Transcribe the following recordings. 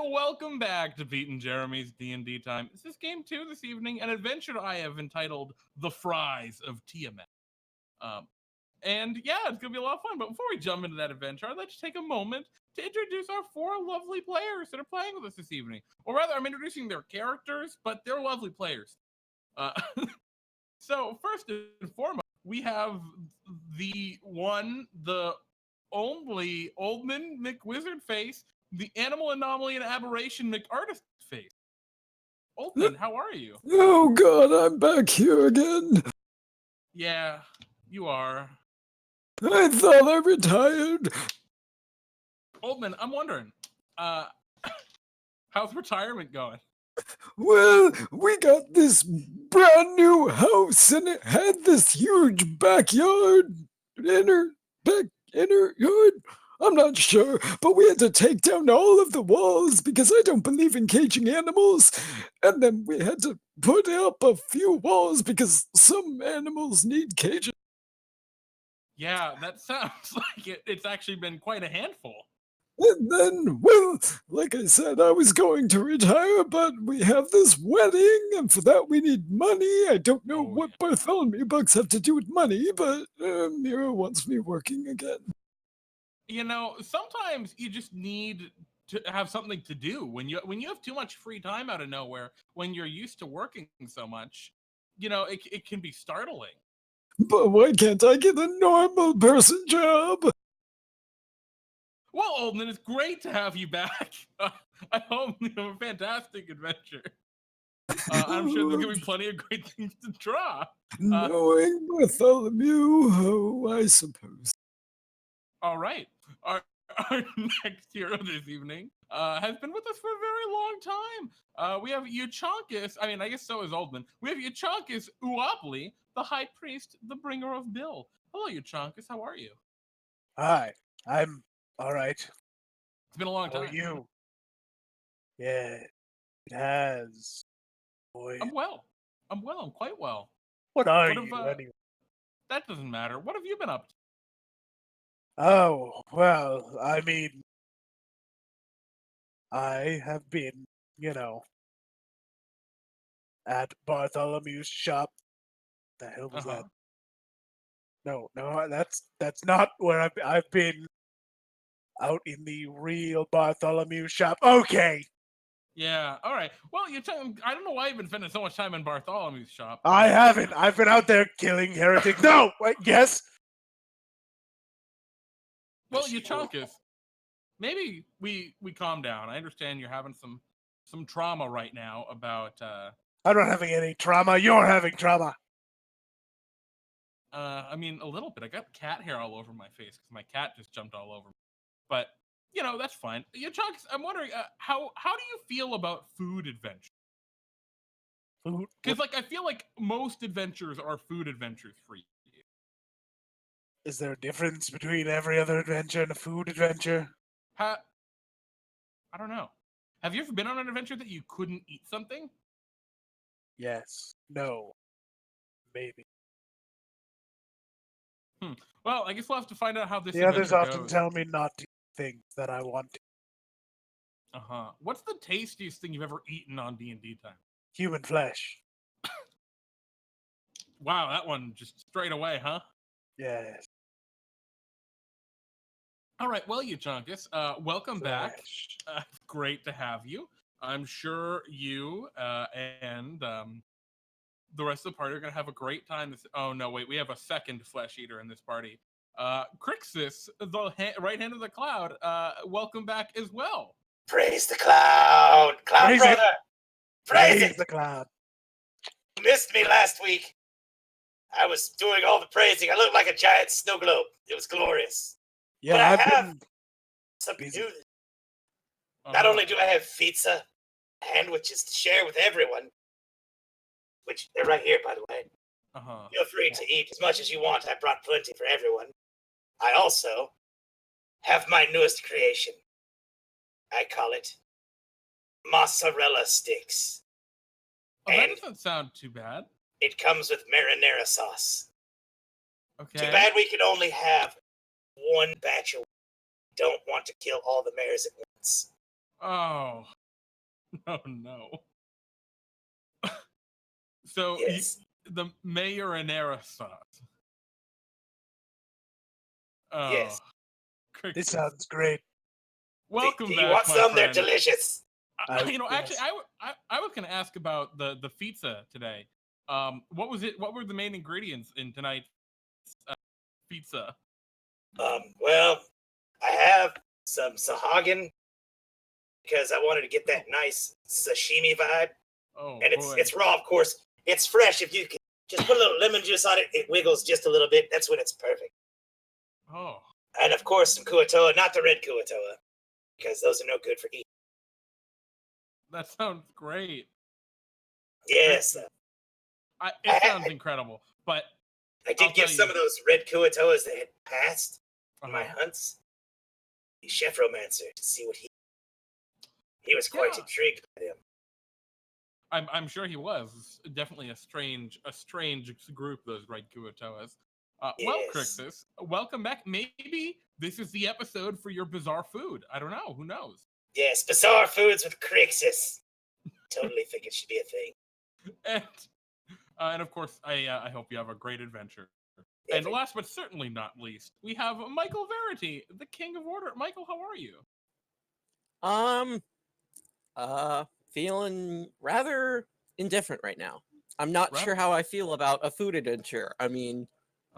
And welcome back to Pete and Jeremy's DnDTime. This is game 2 this evening, an adventure I have entitled The Fries of Tiamat. And yeah, it's going to be a lot of fun, but before we jump into that adventure, I'd like to take a moment to introduce our 4 lovely players that are playing with us this evening. Or rather, I'm introducing their characters, but they're lovely players. So first and foremost, we have the only Oldman McWizardface, the animal anomaly and aberration McArtistface. Oldman, how are you? Oh god, I'm back here again. Yeah, you are. I thought I retired. Oldman, I'm wondering, how's retirement going? Well, we got this brand new house and it had this huge backyard. Inner yard? I'm not sure, but we had to take down all of the walls because I don't believe in caging animals. And then we had to put up a few walls because some animals need cages. Yeah, that sounds like it's actually been quite a handful. And then, well, like I said, I was going to retire, but we have this wedding, and for that we need money. I don't know what Bartholomew bucks have to do with money, but Mira wants me working again. You know, sometimes you just need to have something to do when you have too much free time out of nowhere. When you're used to working so much, you know, it can be startling. But why can't I get a normal person job? Well, Oldman, it's great to have you back. I hope you have a fantastic adventure. I'm sure there's gonna be plenty of great things to draw. Knowing Bartholomew, oh, I suppose. All right, our next hero this evening has been with us for a very long time. We have Euchaunkas. I mean, I guess so is Oldman. We have Euchaunkas Ouwoupli, the High Priest, the Bringer of Bill. Hello, Euchaunkas. How are you? Hi, I'm all right. It's been a long How time. are you? Yeah, it has. Boy, I'm well. I'm well. I'm quite well. what are What you have, anyway? that doesn't matter. What have you been up to? Oh, well, I mean, I have been, you know, at Bartholomew's shop. The hell was that? No, that's not where I've been. Out in the real Bartholomew shop. Okay, Yeah. All right. Well, I don't know why you've been spending so much time in Bartholomew's shop. I haven't. I've been out there killing heretics. No, wait, yes. Well, Euchaunkas, maybe we calm down. I understand you're having some trauma right now about I'm not having any trauma. You're having trauma. I mean a little bit. I got cat hair all over my face because my cat just jumped all over me. But you know, that's fine. Euchaunkas, I'm wondering how do you feel about food adventures? Food? Because like I feel like most adventures are food adventures for you. Is there a difference between every other adventure and a food adventure? I don't know. Have you ever been on an adventure that you couldn't eat something? Yes. No. Maybe. Well, I guess we'll have to find out how this The others adventure often goes. tell me not to eat things that I want to. What's the tastiest thing you've ever eaten on DnDTime? Human flesh. Wow, that one just straight away, huh? Yes. All right, well, Euchaunkas, welcome back. Flesh. Great to have you. I'm sure you and the rest of the party are going to have a great time. Oh, no, wait, we have a second flesh eater in this party. Krixus, the right hand of the cloud, welcome back as well. Praise the cloud! Cloud Praise brother! Praise it! the cloud. You missed me last week. I was doing all the praising. I looked like a giant snow globe. It was glorious. Yeah, but I I've have been some busy. news. Not only do I have pizza, sandwiches to share with everyone, which they're right here, by the way. Feel free to eat as much as you want. I brought plenty for everyone. I also have my newest creation. I call it mozzarella sticks. Oh, that doesn't sound too bad. It comes with marinara sauce. Okay. Too bad we can only have one batch of. Don't want to kill all the mares at once. Oh, no. So Yes. the mayoranera sauce. Oh, Yes. This Krixus. sounds great. Welcome Do back, you want my some? friend. They're delicious. Actually, Yes. I was going to ask about the pizza today. What was it? What were the main ingredients in tonight's pizza? Well, I have some Sahagin because I wanted to get that nice sashimi vibe. Oh, And boy. it's raw, of course. It's fresh. If you can just put a little lemon juice on it, it wiggles just a little bit. That's when it's perfect. Oh, And of course, some kuatoa, not the red kuatoa, because those are no good for eating. that sounds great. Yes, It sounds incredible. But I I'll did give tell some you. of those red kuatoas that had passed in my Uh-huh. hunts the chef romancer to see what he was quite Yeah. intrigued by them. I'm sure he was definitely a strange group, those red kuatoas. Well, Yes. Krixus, welcome back. Maybe this is the episode for your bizarre food. I don't know. Who knows? Yes, bizarre foods with Krixus. Totally think it should be a thing. And of course, I hope you have a great adventure. Yeah, And last but certainly not least, we have Michael Verity, the King of Order. Michael, how are you? Feeling rather indifferent right now. I'm not sure how I feel about a food adventure. I mean,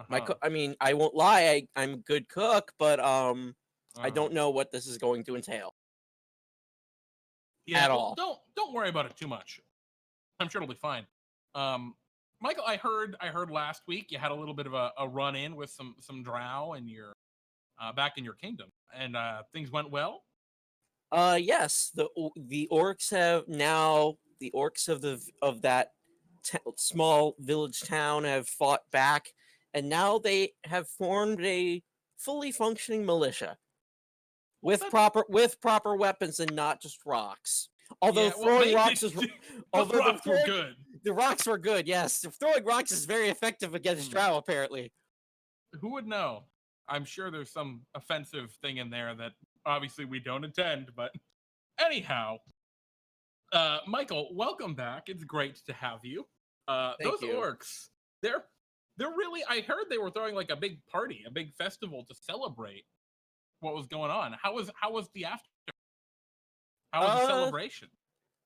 I won't lie, I'm a good cook, but I don't know what this is going to entail. Yeah, at all. Don't worry about it too much. I'm sure it'll be fine. Michael, I heard last week you had a little bit of a run in with some drow and your back in your kingdom, and things went well. Yes, the orcs have now the orcs of that small village town have fought back, and now they have formed a fully functioning militia with proper weapons and not just rocks. Although throwing rocks is although rocks were good. The rocks were good. Yes, throwing rocks is very effective against drow. Apparently, who would know? I'm sure there's some offensive thing in there that obviously we don't intend, but anyhow, Michael, welcome back. It's great to have you. Those orcs, they're really. I heard they were throwing like a big party, a big festival to celebrate what was going on. How was the after? How was the celebration?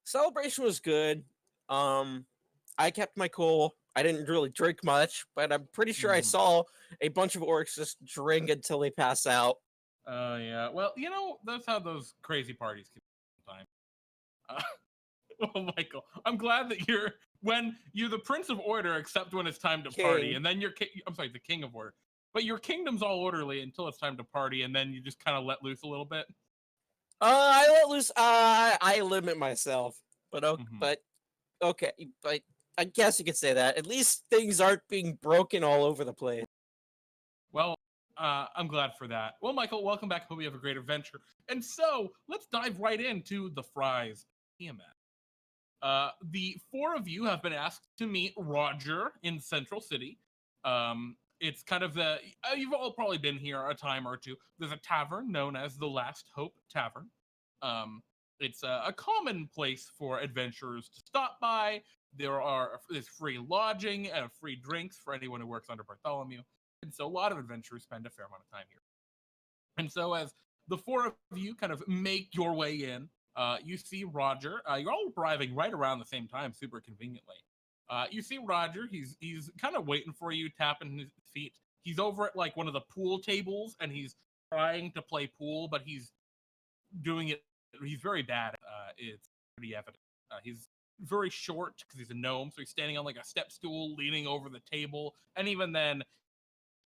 Celebration was good. I kept my cool. I didn't really drink much, but I'm pretty sure I saw a bunch of orcs just drink until they pass out. Yeah. Well, that's how those crazy parties can be sometimes. Well, Michael, I'm glad that you're the Prince of Order, except when it's time to party, and then I'm sorry, the King of Order. But your kingdom's all orderly until it's time to party, and then you just kind of let loose a little bit. I let loose. I limit myself, but okay, but I guess you could say that. At least things aren't being broken all over the place. Well, I'm glad for that. Well, Michael, welcome back. Hope you have a great adventure. And so let's dive right into the fries, Tiamat. The four of you have been asked to meet Roger in Central City. It's kind of you've all probably been here a time or two. There's a tavern known as the Last Hope Tavern. It's a common place for adventurers to stop by. There's free lodging and free drinks for anyone who works under Bartholomew. And so a lot of adventurers spend a fair amount of time here. And so as the four of you kind of make your way in, you see Roger. You're all arriving right around the same time, super conveniently. You see Roger. He's kind of waiting for you, tapping his feet. He's over at like one of the pool tables, and he's trying to play pool, but he's doing it. He's very bad. It's pretty evident. He's very short because he's a gnome, so he's standing on like a step stool, leaning over the table, and even then,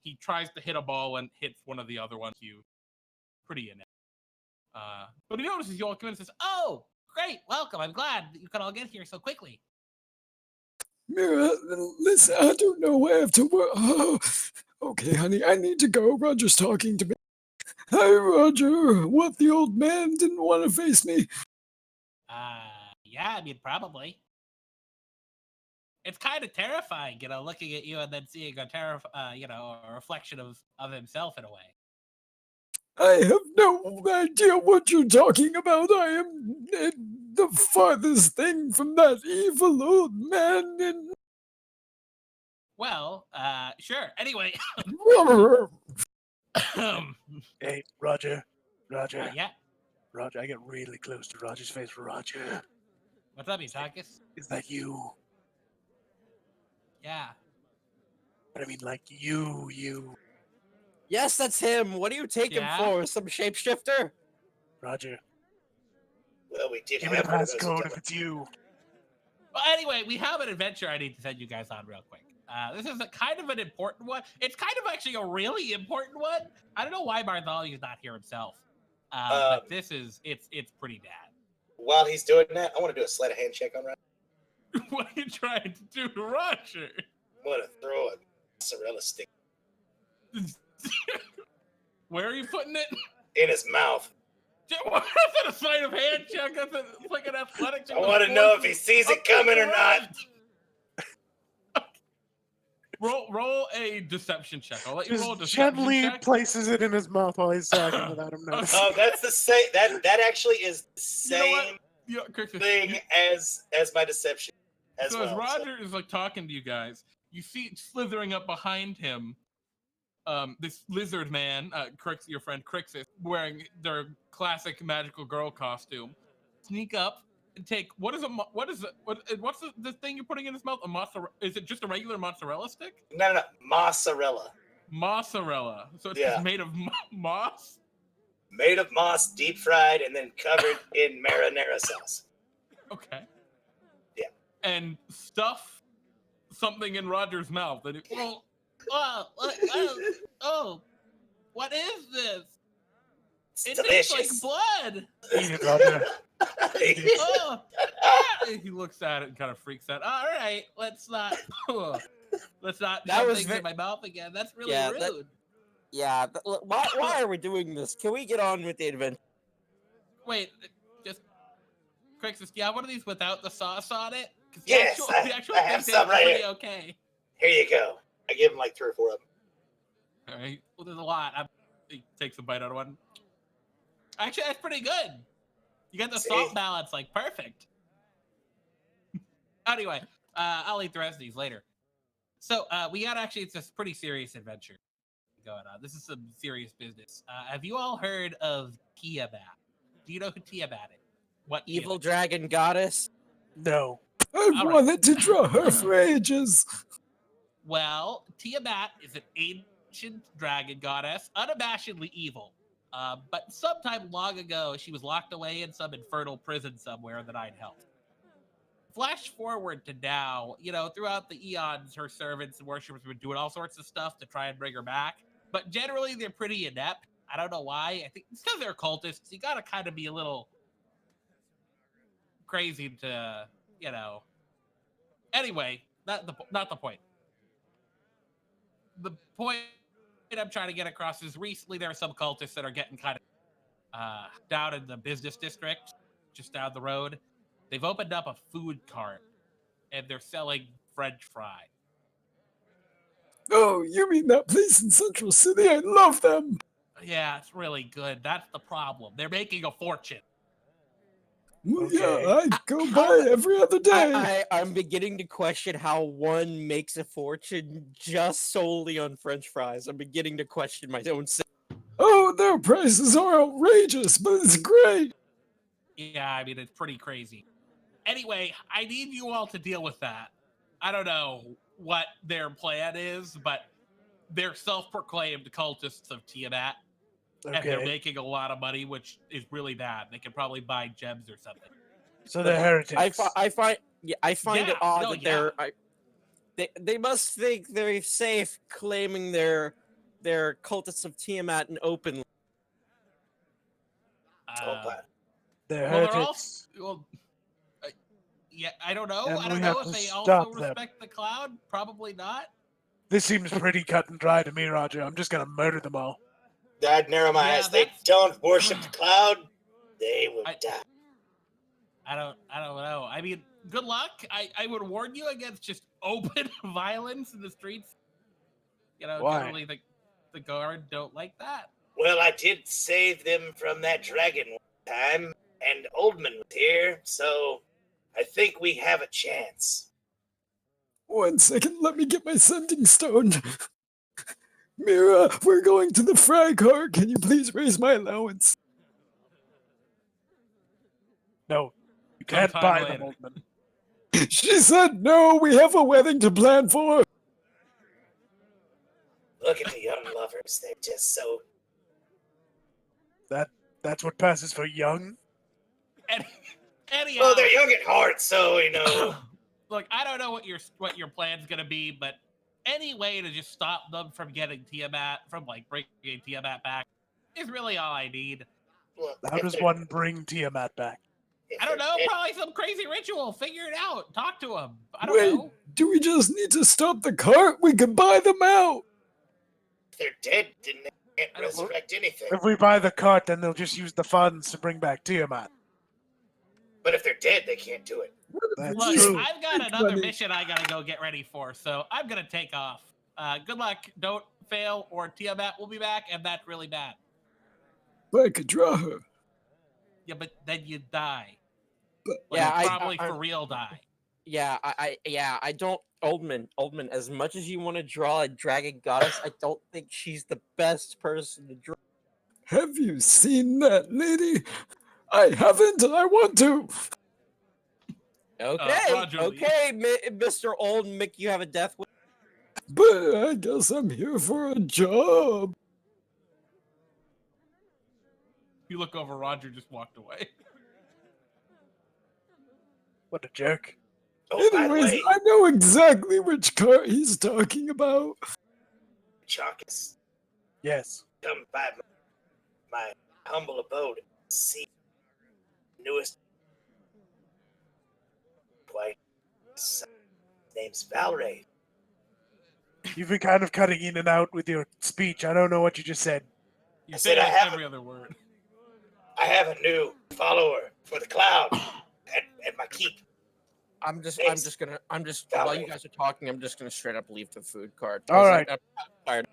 he tries to hit a ball and hits one of the other ones. Pretty inept. But he notices you all come in and says, "Oh, great, welcome. I'm glad that you could all get here so quickly." Mira, listen, I don't know. I have to work. Oh, okay, honey, I need to go. Roger's talking to me. Hi, Roger. What, the old man didn't want to face me? Yeah, I mean, probably. It's kind of terrifying, looking at you and then seeing a reflection of himself in a way. I have no idea what you're talking about. I am the farthest thing from that evil old man. And Well, sure. Anyway, Hey, Roger. Roger. yeah. Roger, I get really close to Roger's face. Roger, What's up, Euchaunkas? is that you? Yeah. But I mean, like you. Yes, that's him. What do you take Yeah? him for? Some shapeshifter? Roger, Well, we did give me the have one of those. passcode if it's you. Well, anyway, we have an adventure I need to send you guys on real quick. This is a kind of an important one. It's kind of actually a really important one. I don't know why Bartholomew's not here himself. But this is, it's pretty bad. While he's doing that, I want to do a sleight of hand check on Roger. What are you trying to do to Roger? I'm going to throw a mozzarella stick Where are you putting it? in his mouth. What is it, a sleight of hand check? That's like an athletic check. I want to know if he sees it coming or not. Roll a deception check. I'll let you roll a Just deception gently check. places it in his mouth while he's sucking without him noticing. Oh, that's the same. That actually is the You know what? same Krixus, thing as my deception. As so well. as Roger is like talking to you guys, you see slithering up behind him, this lizard man, your friend Krixus, wearing their classic magical girl costume, sneak up and take what's the thing you're putting in his mouth? A mozzarella? Is it just a regular mozzarella stick? No, mozzarella. Mozzarella. So it's Yeah. just made of moss. Made of moss, deep fried, and then covered in marinara sauce. Okay. Yeah. And stuff something in Roger's mouth. And what is this? It's It tastes delicious. like blood. Eat it, Roger. Oh, he looks at it and kind of freaks out. All right, let's not That shove was things in my mouth again. That's really Yeah, rude. Why are we doing this? Can we get on with the adventure? Wait, just Krixus, do you have one of these without the sauce on it? 'Cause Yes, the actual I have thing some tastes right pretty here. okay. Here you go. I give him like 3 or 4 of them. All right, well, there's a lot. He takes a bite out of one. Actually, that's pretty good. You got the salt See? balance like perfect. Anyway, I'll eat the rest of these later. So it's a pretty serious adventure going on. This is some serious business. Have you all heard of Tiamat? Do you know who Tiamat is? What Evil Tiamat? dragon goddess? No. I've All right. wanted to draw her for ages. Well, Tiamat is an ancient dragon goddess, unabashedly evil. But sometime long ago, she was locked away in some infernal prison somewhere that I'd helped. Flash forward to now, throughout the eons, her servants and worshippers have been doing all sorts of stuff to try and bring her back. But generally, they're pretty inept. I don't know why. I think it's because they're cultists. You gotta kind of be a little crazy to, Anyway, not the point. The point I'm trying to get across is recently there are some cultists that are getting kind of down in the business district, just down the road. They've opened up a food cart, and they're selling French fries. Oh, you mean that place in Central City? I love them. Yeah, it's really good. That's the problem. They're making a fortune. Okay. Yeah, I go by every other day. I'm beginning to question how one makes a fortune just solely on French fries. I'm beginning to question my own self. Oh, their prices are outrageous, but it's great. Yeah, I mean, it's pretty crazy. Anyway, I need you all to deal with that. I don't know what their plan is, but they're self-proclaimed cultists of Tiamat, and they're Okay. making a lot of money, which is really bad. They could probably buy gems or something. So they're heretics. I find it odd that they must think they're safe claiming they're cultists of Tiamat and openly. They're Well, heretics. yeah, I don't know. And I don't we know have if to they stop also them. respect the cloud. Probably not. This seems pretty cut and dry to me, Roger. I'm just gonna murder them all. I'd narrow my Yeah, eyes. They that's- don't worship the cloud. They will die. I don't know. I mean, good luck. I would warn you against just open violence in the streets. Why? Generally the guard don't like that. Well, I did save them from that dragon one time, and Oldman was here, so I think we have a chance. 1 second, let me get my sending stone. Mira, we're going to the fry car. Can you please raise my allowance? No, you can't Sometime buy later. them, Oldman. She said no, we have a wedding to plan for. Look at the young lovers. They're just so... That's what passes for young. Anyhow, Well, they're young at heart, so, you know... look, I don't know what your plan's gonna be, but any way to just stop them from getting Tiamat, from like bringing Tiamat back, is really all I need. Well, How does one bring Tiamat back? I don't know, probably some crazy ritual. Figure it out. Talk to him. I don't Wait, know. do we just need to stop the cart? We could buy them out. If they're dead, then they can't I don't- resurrect anything. If we buy the cart, then they'll just use the funds to bring back Tiamat. But if they're dead, they can't do it. That's Look, true. I've got It's another funny. mission I gotta go get ready for, so I'm gonna take off. Good luck. Don't fail, or Tiamat will be back, and that's really bad. But I could draw her. Yeah, but then you die. But Like, Yeah, I- probably for real die. Yeah, I don't. Oldman, as much as you want to draw a dragon goddess, I don't think she's the best person to draw. have you seen that lady? I haven't, and I want to. Okay, Roger Lee. okay, Mr. Old Mick, you have a death wish. But I guess I'm here for a job. You look over, Roger just walked away. What a jerk. Oh, by the Anyways, way, I know exactly which cart he's talking about. Euchaunkas, Yes. come by my humble abode. See, newest quite. His name's Valray. You've been kind of cutting in and out with your speech. I don't know what you just said. You I say said I like haven't- every other word. I have a new follower for the cloud at my keep. I'm just Thanks. while you guys are talking, I'm just gonna straight up leave the food cart. All 'cause right. I'm tired.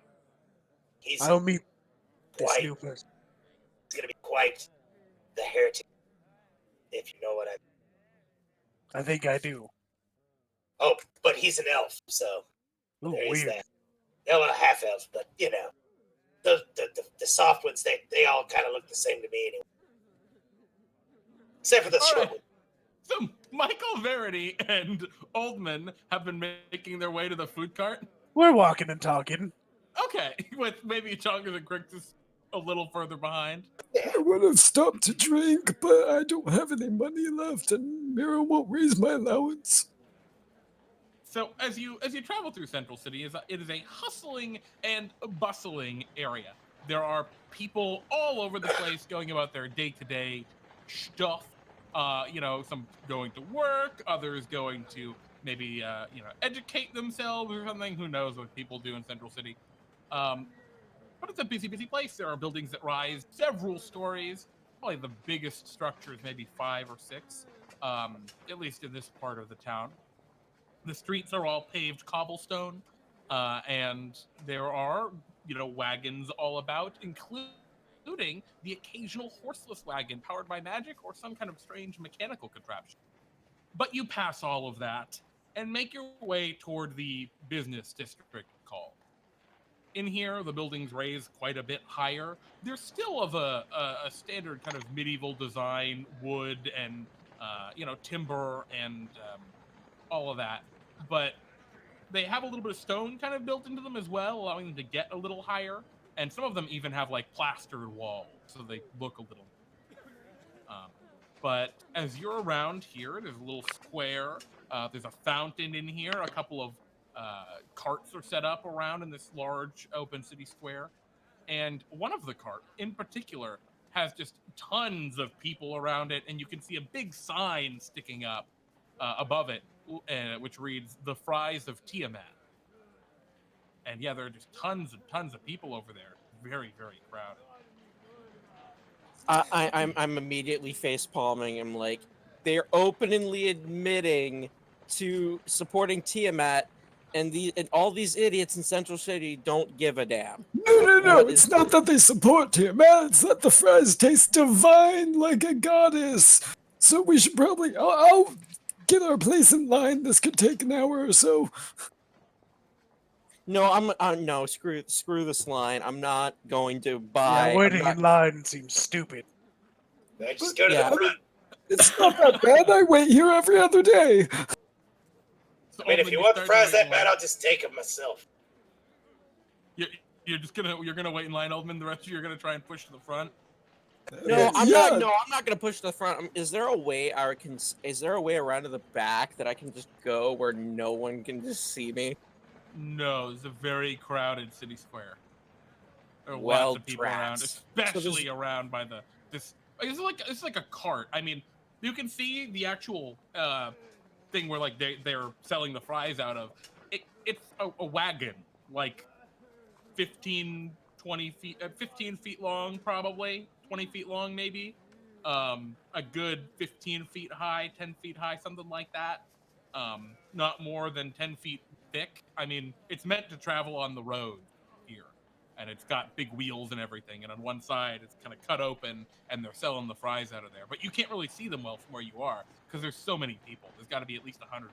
He's I'll meet this Why? new person. going to be quite the heretic, if you know what I mean. I think I do. Oh, but he's an elf, so Ooh, there is weird. that. Well, a half elf, but you know, the soft ones, they all kind of look the same to me anyway. Except for the All short right. one. So Michael, Verity, and Oldman have been making their way to the food cart. We're walking and talking. Okay, with maybe Euchaunkas and Krixus a little further behind. I would have stopped to drink, but I don't have any money left, and Mira won't raise my allowance. So as you travel through Central City, it is a hustling and bustling area. There are people all over the place going about their day-to-day stuff. Some going to work, others going to maybe educate themselves or something. Who knows what people do in Central City? But it's a busy place. There are buildings that rise several stories. Probably the biggest structure is maybe 5 or 6, at least in this part of the town. The streets are all paved cobblestone, and there are, wagons all about, including the occasional horseless wagon powered by magic or some kind of strange mechanical contraption. But you pass all of that and make your way toward the business district called. In here, the buildings raise quite a bit higher. They're still of a standard kind of medieval design, wood and timber and all of that. But they have a little bit of stone kind of built into them as well, allowing them to get a little higher. And some of them even have like plastered walls, so they look a little. But as you're around here, there's a little square. There's a fountain in here. A couple of carts are set up around in this large open city square. And one of the carts, in particular, has just tons of people around it. And you can see a big sign sticking up above it, which reads, "The Fries of Tiamat." And yeah, there are just tons and tons of people over there. Very, very crowded. I'm immediately face palming. I'm like, they're openly admitting to supporting Tiamat, and all these idiots in Central City don't give a damn. No, it's not that they support Tiamat, it's that the fries taste divine like a goddess. So we should probably, I'll get our place in line. This could take an hour or so. No, no, screw this line. I'm not going to buy. Yeah, waiting in line seems stupid. Just go to the front. It's not that bad. I wait here every other day. I mean, if you want the fries that bad, I'll just take them myself. You're gonna wait in line, Oldman. The rest of you are gonna try and push to the front. No, I'm not. No, I'm not gonna push to the front. Is there a way Is there a way around to the back that I can just go where no one can just see me? No, it's a very crowded city square. There are Well, lots of people around, especially around by this. It's like a cart. I mean, you can see the actual thing where like they're selling the fries out of. It's a wagon, like 15 feet long, probably 20 feet long, maybe. A good 15 feet high, 10 feet high, something like that. Not more than 10 feet thick. I mean, it's meant to travel on the road here, and it's got big wheels and everything. And on one side, it's kind of cut open, and they're selling the fries out of there. But you can't really see them well from where you are because there's so many people. There's got to be at least 100.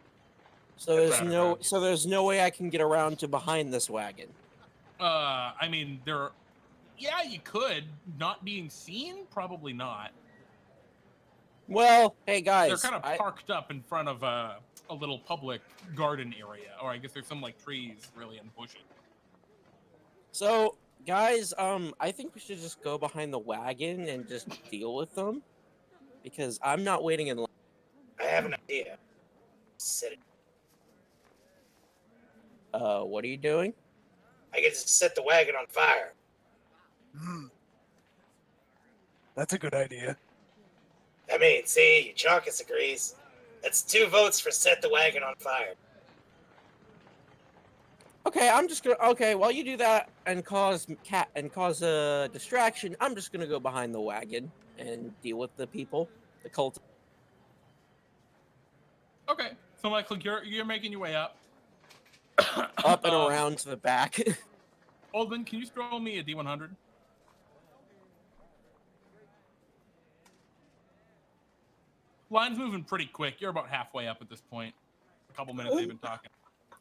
So there's no way I can get around to behind this wagon. I mean, yeah, you could. Not being seen, probably not. Well, hey guys, they're kind of parked up in front of a little public garden area, or I guess there's some like trees really and bushes. So, guys, I think we should just go behind the wagon and just deal with them, because I'm not waiting in line. I have an idea. Set it. What are you doing? I get to set the wagon on fire. That's a good idea. I mean, see, Euchaunkas agrees. That's 2 votes for set the wagon on fire. Okay, I'm just gonna. Okay, while you do that and cause a distraction, I'm just gonna go behind the wagon and deal with the people, the cult. Okay, so Michael, you're making your way up. Up and around to the back. Oldman, can you roll me a D100? Line's moving pretty quick. You're about halfway up at this point. A couple minutes they've been talking.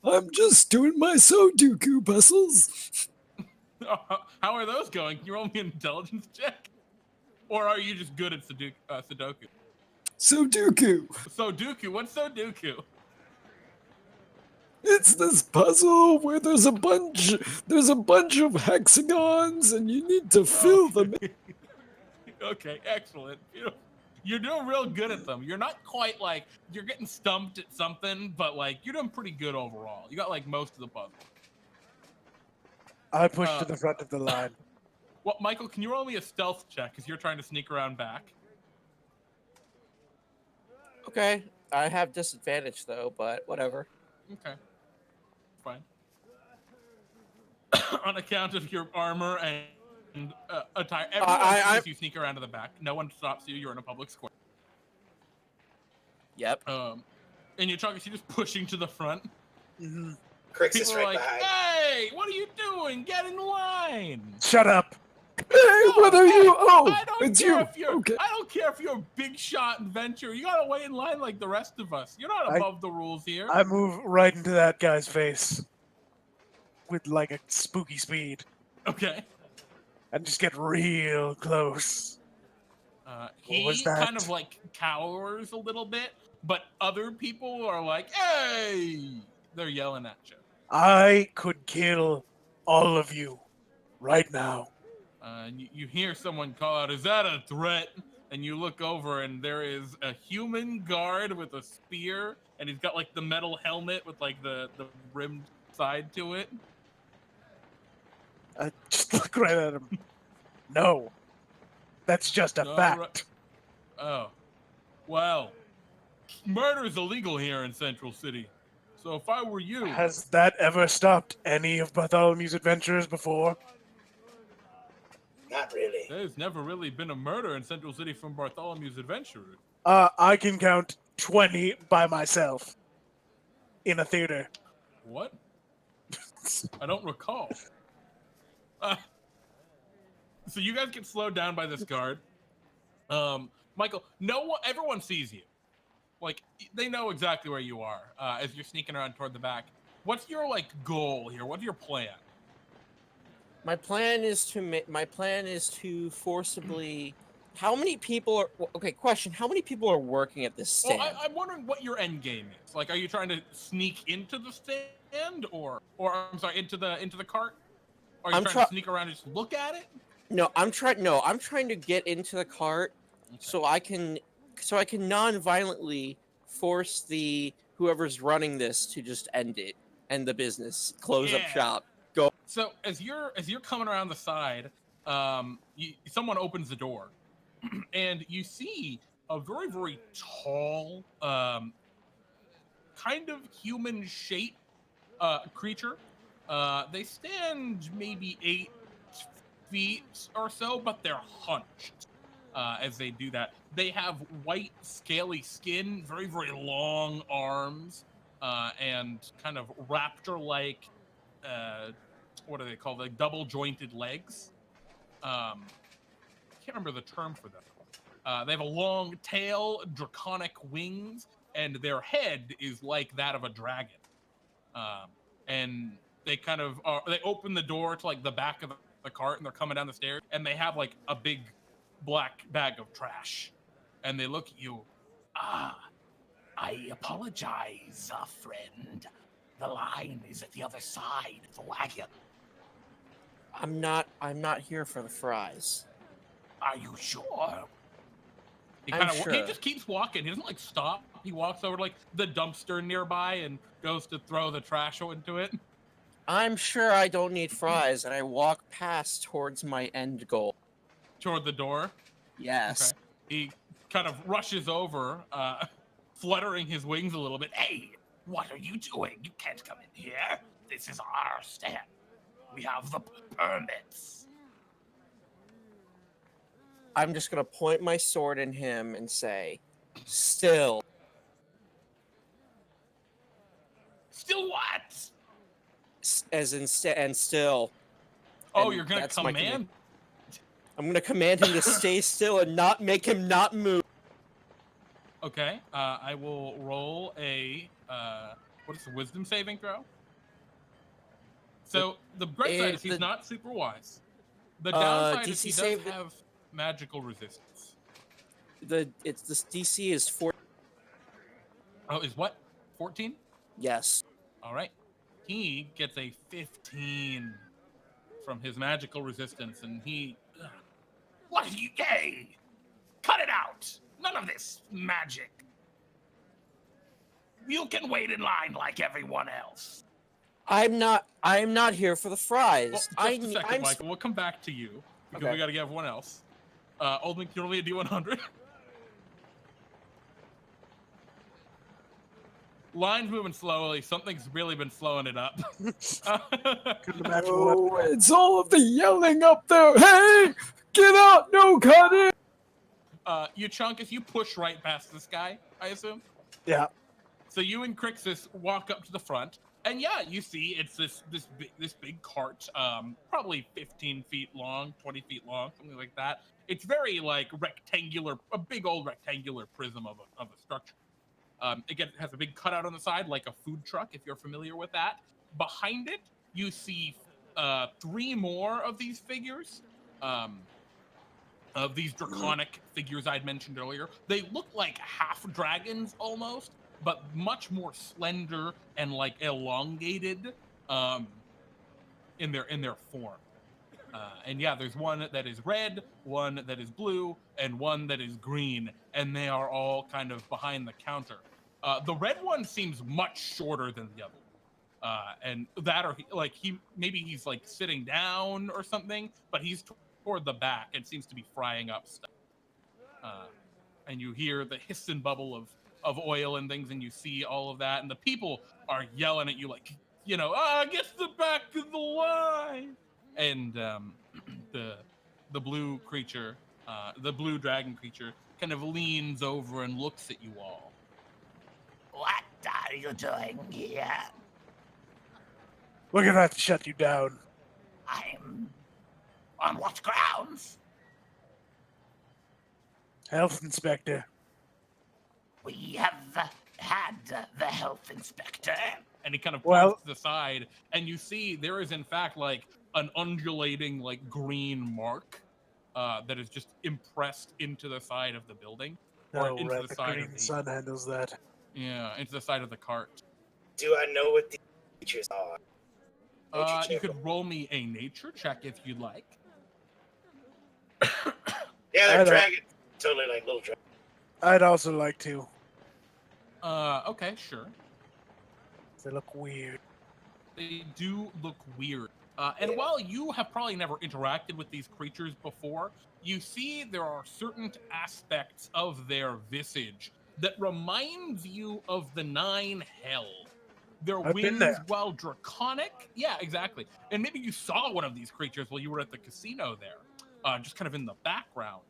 I'm just doing my Sudoku puzzles. How are those going? Can you roll me an intelligence check? Or are you just good at Sudoku? Sudoku. Sudoku? What's Sudoku? It's this puzzle where there's a bunch of hexagons and you need to fill them in. Okay, excellent. You're doing real good at them. You're not quite like, you're getting stumped at something, but like, you're doing pretty good overall. You got like most of the puzzle. I push to the front of the line. Well, Michael, can you roll me a stealth check because you're trying to sneak around back? Okay, I have disadvantage though, but whatever. Okay, fine. On account of your armor and attire, everyone sees you sneak around to the back. No one stops you. You're in a public square. Yep. And Euchaunkas, you're just pushing to the front. Mm-hmm. Krixus right like, behind. Hey, what are you doing? Get in line. Shut up. Hey, what are you? Oh, it's you. Okay. I don't care if you're a big shot adventurer. You gotta wait in line like the rest of us. You're not above the rules here. I move right into that guy's face with like a spooky speed. Okay. And just get real close. He kind of like cowers a little bit, but other people are like, hey! They're yelling at you. I could kill all of you right now. You hear someone call out, is that a threat? And you look over and there is a human guard with a spear, and he's got like the metal helmet with like the rimmed side to it. I just look right at him. No. That's just a fact. Right. Oh. Well, murder is illegal here in Central City. So if I were you... Has that ever stopped any of Bartholomew's adventurers before? Not really. There's never really been a murder in Central City from Bartholomew's adventurers. I can count 20 by myself in a theater. What? I don't recall. So you guys get slowed down by this guard. Michael, everyone sees you. Like, they know exactly where you are as you're sneaking around toward the back. What's your, like, goal here? What's your plan? My plan is to forcibly. How many people are? Okay, question. How many people are working at this stand? Well, I'm wondering what your end game is. Like, are you trying to sneak into the stand, or I'm sorry, into the cart? Or are you trying to sneak around and just look at it? No, I'm trying to get into the cart so I can non-violently force whoever's running this to just end the business, close up shop. Go. So as you're coming around the side, someone opens the door, and you see a very, very tall, kind of human-shaped creature. They stand maybe 8 feet or so, but they're hunched as they do that. They have white, scaly skin, very, very long arms, and kind of raptor-like, what are they called? Like double-jointed legs. I can't remember the term for them. They have a long tail, draconic wings, and their head is like that of a dragon. And they kind of they open the door to like the back of the cart, and they're coming down the stairs, and they have like a big black bag of trash, and they look at you. I apologize, friend. The line is at the other side of the wagon. I'm not here for the fries. Are you sure? He just keeps walking. He doesn't like stop. He walks over to like the dumpster nearby and goes to throw the trash into it. I'm sure I don't need fries, and I walk past towards my end goal. Toward the door? Yes. Okay. He kind of rushes over, fluttering his wings a little bit. Hey, what are you doing? You can't come in here. This is our stand. We have the permits. I'm just going to point my sword in him and say, still. Still what? As in, and still. Oh, And you're going to command? I'm going to command him to stay still and not make him not move. Okay. I will roll a, what is the wisdom saving throw? So the bright side is he's not super wise. The downside is he does have magical resistance. This DC is 4. Oh, is what? 14? Yes. All right. He gets a 15 from his magical resistance, and he. What are you gay? Cut it out. None of this magic. You can wait in line like everyone else. I'm not here for the fries. Well, just a second, Michael. We'll come back to you because we got to get everyone else. Oldman, can you roll me a D100? Line's moving slowly. Something's really been slowing it up. Oh, it's all of the yelling up there. Hey, get out! No, cut it! Euchaunkas, you push right past this guy, I assume? Yeah. So you and Krixus walk up to the front, and yeah, you see it's this big cart, probably 15 feet long, 20 feet long, something like that. It's very like rectangular, a big old rectangular prism of a structure. Again, it has a big cutout on the side, like a food truck, if you're familiar with that. Behind it, you see 3 more of these figures, of these draconic figures I'd mentioned earlier. They look like half dragons almost, but much more slender and like elongated in their form. And yeah, there's one that is red, one that is blue, and one that is green, and they are all kind of behind the counter. The red one seems much shorter than the other, and that or he's like sitting down or something, but he's toward the back and seems to be frying up stuff. And you hear the hiss and bubble of oil and things, and you see all of that, and the people are yelling at you like, get to the back of the line. And the blue creature, the blue dragon creature, kind of leans over and looks at you all. What are you doing here? We're gonna have to shut you down. I'm on what grounds? Health inspector. We have had the health inspector. And he kind of Well- points to the side, and you see there is in fact like an undulating like green mark that is just impressed into the side of the building, or No, into right, the the side green of the sun handles that. into the side of the cart. Do I know what these creatures are? Nature You check. could roll me a nature check if you'd like. Yeah, I they're don't- dragons. Totally like little dragons. I'd also like to. Okay, sure. They look weird. They do look weird. And while you have probably never interacted with these creatures before, you see there are certain aspects of their visage that reminds you of the Nine Hell. Their I've been wings, there. while draconic, yeah, exactly. And maybe you saw one of these creatures while you were at the casino there, just kind of in the background.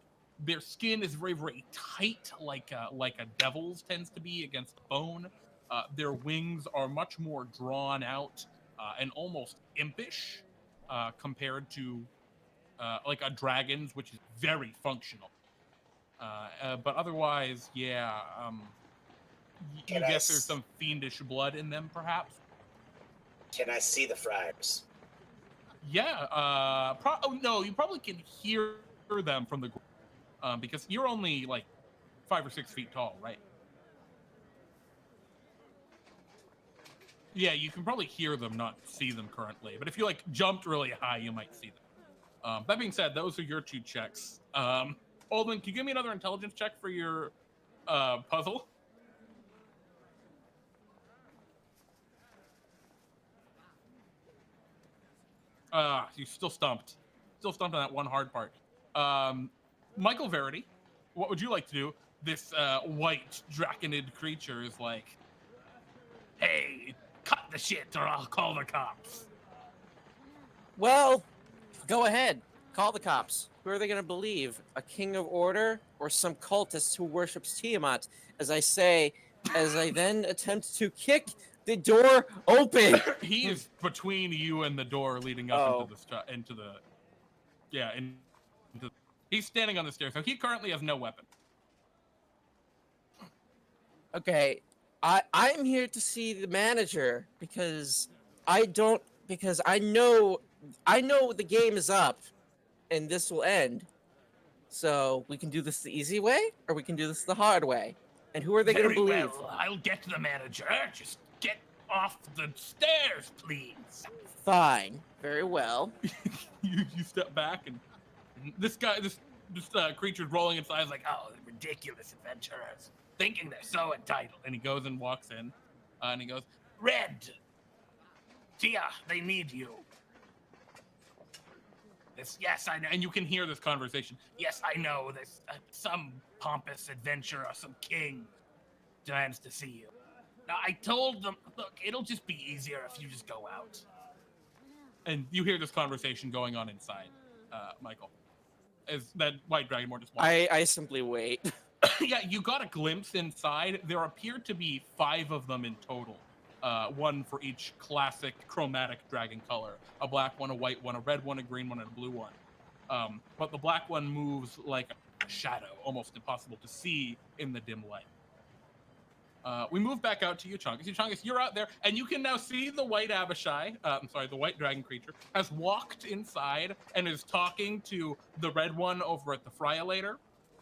Their skin is very, very tight, like a devil's tends to be against bone. Their wings are much more drawn out and almost impish compared to like a dragon's, which is very functional. But otherwise, yeah, you Can I guess there's s- some fiendish blood in them, perhaps. Can I see the friars? Yeah. Oh no, you probably can hear them from the ground because you're only like 5 or 6 feet tall, right? Yeah, you can probably hear them, not see them currently. But if you like jumped really high, you might see them. That being said, those are your 2 checks. Oldman, can you give me another intelligence check for your puzzle? You still stumped. Still stumped on that one hard part. Michael Verity, what would you like to do? This white draconid creature is like, hey, cut the shit or I'll call the cops. Well, go ahead. Call the cops. Who are they going to believe? A king of order or some cultist who worships Tiamat? As I then attempt to kick the door open. He is between you and the door leading up Oh. He's standing on the stairs, so he currently has no weapon. Okay, I'm here to see the manager because I know the game is up and this will end. So we can do this the easy way or we can do this the hard way. And who are they going to Very believe? well, I'll get to the manager. Just get off the stairs, please. Fine. Very well. you step back, and this creature's rolling its eyes like, Oh, the ridiculous adventurers, thinking they're so entitled. and he goes and walks in, and he goes, Red, Tia, they need you. Yes, I know. and you can hear this conversation. Yes, I know. There's some pompous adventurer, some king, demands to see you. Now, I told them, look, it'll just be easier if you just go out. And you hear this conversation going on inside, Michael. As that white dragonborn just walks. I simply wait. Yeah, you got a glimpse inside. There appear to be 5 of them in total. One for each classic chromatic dragon color. A black one, a white one, a red one, a green one, and a blue one. But the black one moves like a shadow, almost impossible to see in the dim light. We move back out to Euchaunkas. Euchaunkas, you're out there, and you can now see the white the white dragon creature, has walked inside and is talking to the red one over at the Friolator.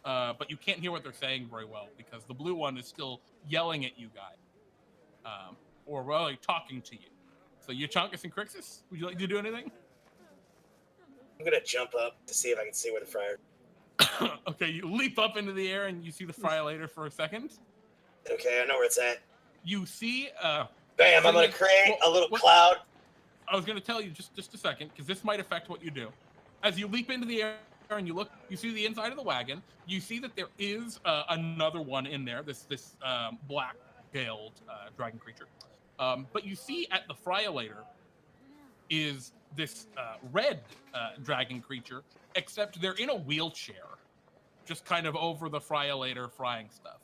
But you can't hear what they're saying very well because the blue one is still yelling at you guys. Or really talking to you. So Euchaunkas and Krixus, would you like to do anything? I'm gonna jump up to see if I can see where the friar. Okay, you leap up into the air and you see the Friolator for a second. Okay, I know where it's at. You see, Bam! I'm gonna create a little cloud. I was going to tell you just a second, because this might affect what you do. As you leap into the air and you look, you see the inside of the wagon. You see that there is another one in there, this black-tailed dragon creature. But you see at the Friolator is this red dragon creature, except they're in a wheelchair, just kind of over the Friolator frying stuff.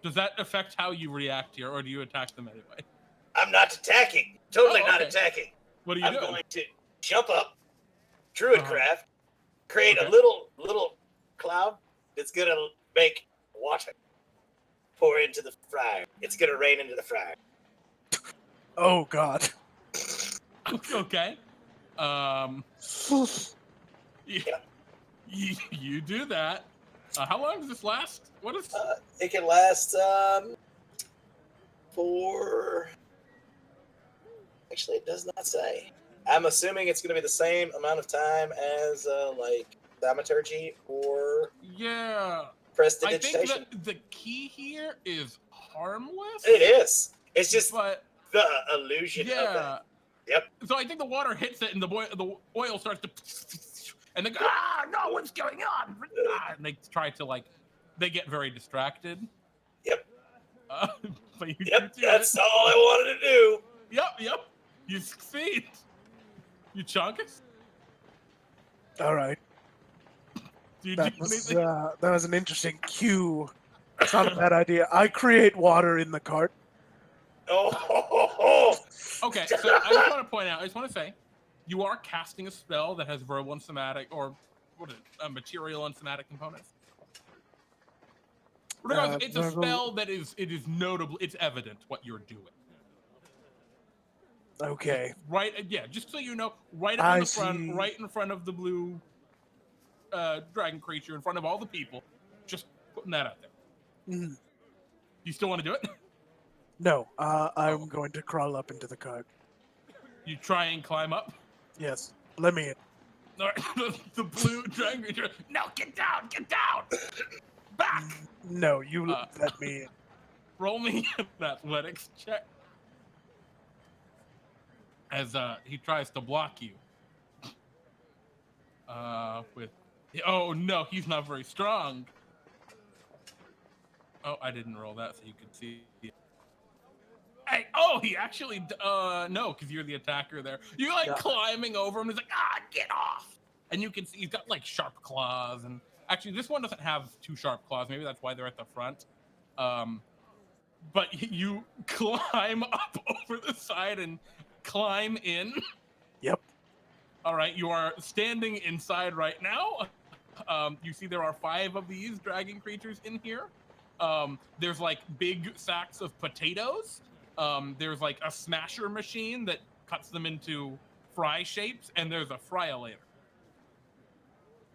Does that affect how you react here, or do you attack them anyway? I'm not attacking. Totally Oh, not okay. attacking. What are you I'm doing? going to jump up, druidcraft, create Okay. a little cloud that's gonna make water pour into the fryer. It's gonna rain into the fryer. Oh God. Okay. You do that. How long does this last? What is? It can last for. Actually, it does not say. I'm assuming it's going to be the same amount of time as like thaumaturgy or Yeah. I think prestidigitation. that the key here is harmless. It is. It's just But the illusion of that. Yep. So I think the water hits it, and the oil starts to, and they go, no, what's going on? And they try to they get very distracted. Yep. But you do That's it. all I wanted to do. Yep. You succeed. Euchaunkas? All right. That was an interesting cue. It's not a bad idea. I create water in the cart. Oh. Okay, so I just want to point out, I just want to say, you are casting a spell that has verbal and somatic, or what is it, material and somatic components. Regardless, it's a spell that is notable, it's evident what you're doing. Okay. Right, yeah, just so you know, right up in the front, right in front of the blue dragon creature, in front of all the people, just putting that out there. Mm. You still want to do it? No, I'm going to crawl up into the cart. You try and climb up? Yes. Let me in. All right, the blue dragon creature, no, get down! Back! No, you let me in. Roll me an athletics check. As he tries to block you. Oh no, he's not very strong. Oh, I didn't roll that so you could see. Hey, he actually, no, because you're the attacker there. You're climbing over him. He's like, get off. And you can see he's got sharp claws. And actually, this one doesn't have two sharp claws. Maybe that's why they're at the front. But you climb up over the side and climb in. Yep. All right, you are standing inside right now. You see there are 5 of these dragon creatures in here. There's big sacks of potatoes. There's a smasher machine that cuts them into fry shapes, and there's a fryolator.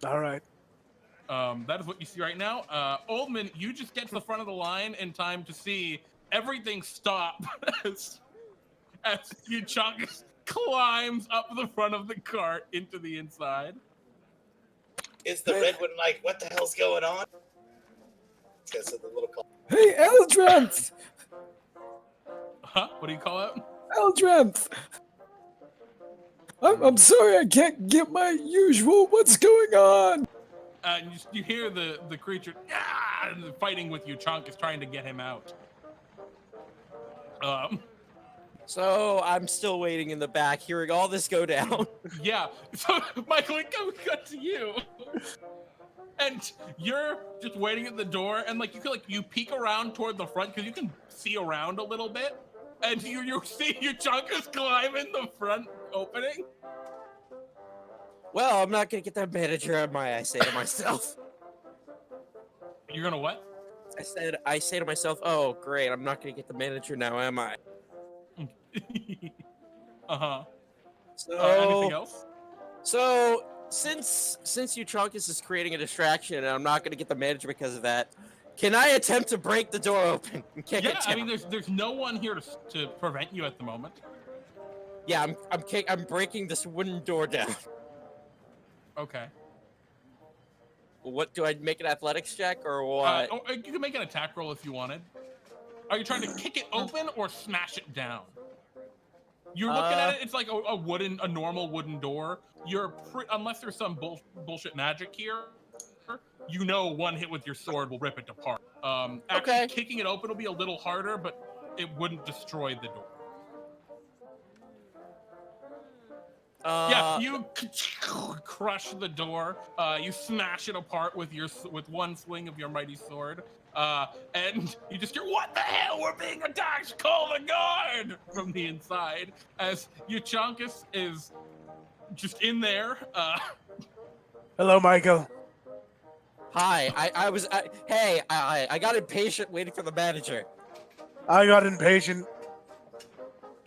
All right. That is what you see right now. Oldman, you just get to the front of the line in time to see everything stop as Euchaunkas climbs up the front of the cart into the inside. Is the red one what the hell's going on? Because of the little clock. Hey, Eldranth! Huh? What do you call out? Eldranth! I'm sorry I can't get my usual. What's going on? You hear the creature fighting with Euchaunkas, trying to get him out. So I'm still waiting in the back, hearing all this go down. Yeah. So Michael, it cut to you, and you're just waiting at the door, and you peek around toward the front because you can see around a little bit, and you see Euchaunkas climb in the front opening. Well, I'm not gonna get that manager on my. I say to myself. You're gonna what? I say to myself, oh great, I'm not gonna get the manager now, am I? So anything else? So since Euchaunkas is creating a distraction and I'm not gonna get the manager because of that, can I attempt to break the door open and kick it down? I mean there's no one here to prevent you at the moment. Yeah, I'm breaking this wooden door down. Okay. What do I make an athletics check or what? You can make an attack roll if you wanted. Are you trying to kick it open or smash it down? You're looking at it. It's like a normal wooden door. Unless there's some bullshit magic here, one hit with your sword will rip it apart. Actually, kicking it open will be a little harder, but it wouldn't destroy the door. Yeah, you crush the door. You smash it apart with one swing of your mighty sword. And you just hear, "What the hell? We're being attacked! Call the guard!" from the inside as Euchaunkas is just in there. Hello, Michael. Hi, I got impatient waiting for the manager. I got impatient.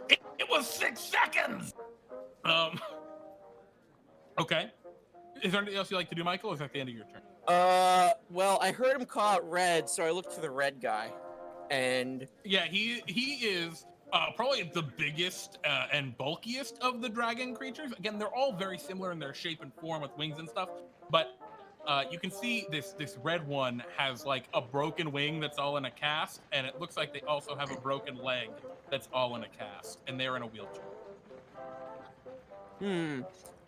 It was 6 seconds. Okay. Is there anything else you'd like to do, Michael, or is that the end of your turn? Well, I heard him call out red, so I looked for the red guy, and yeah, he is probably the biggest and bulkiest of the dragon creatures. Again, they're all very similar in their shape and form with wings and stuff, but you can see this red one has like a broken wing that's all in a cast, and it looks like they also have a broken leg that's all in a cast, and they're in a wheelchair.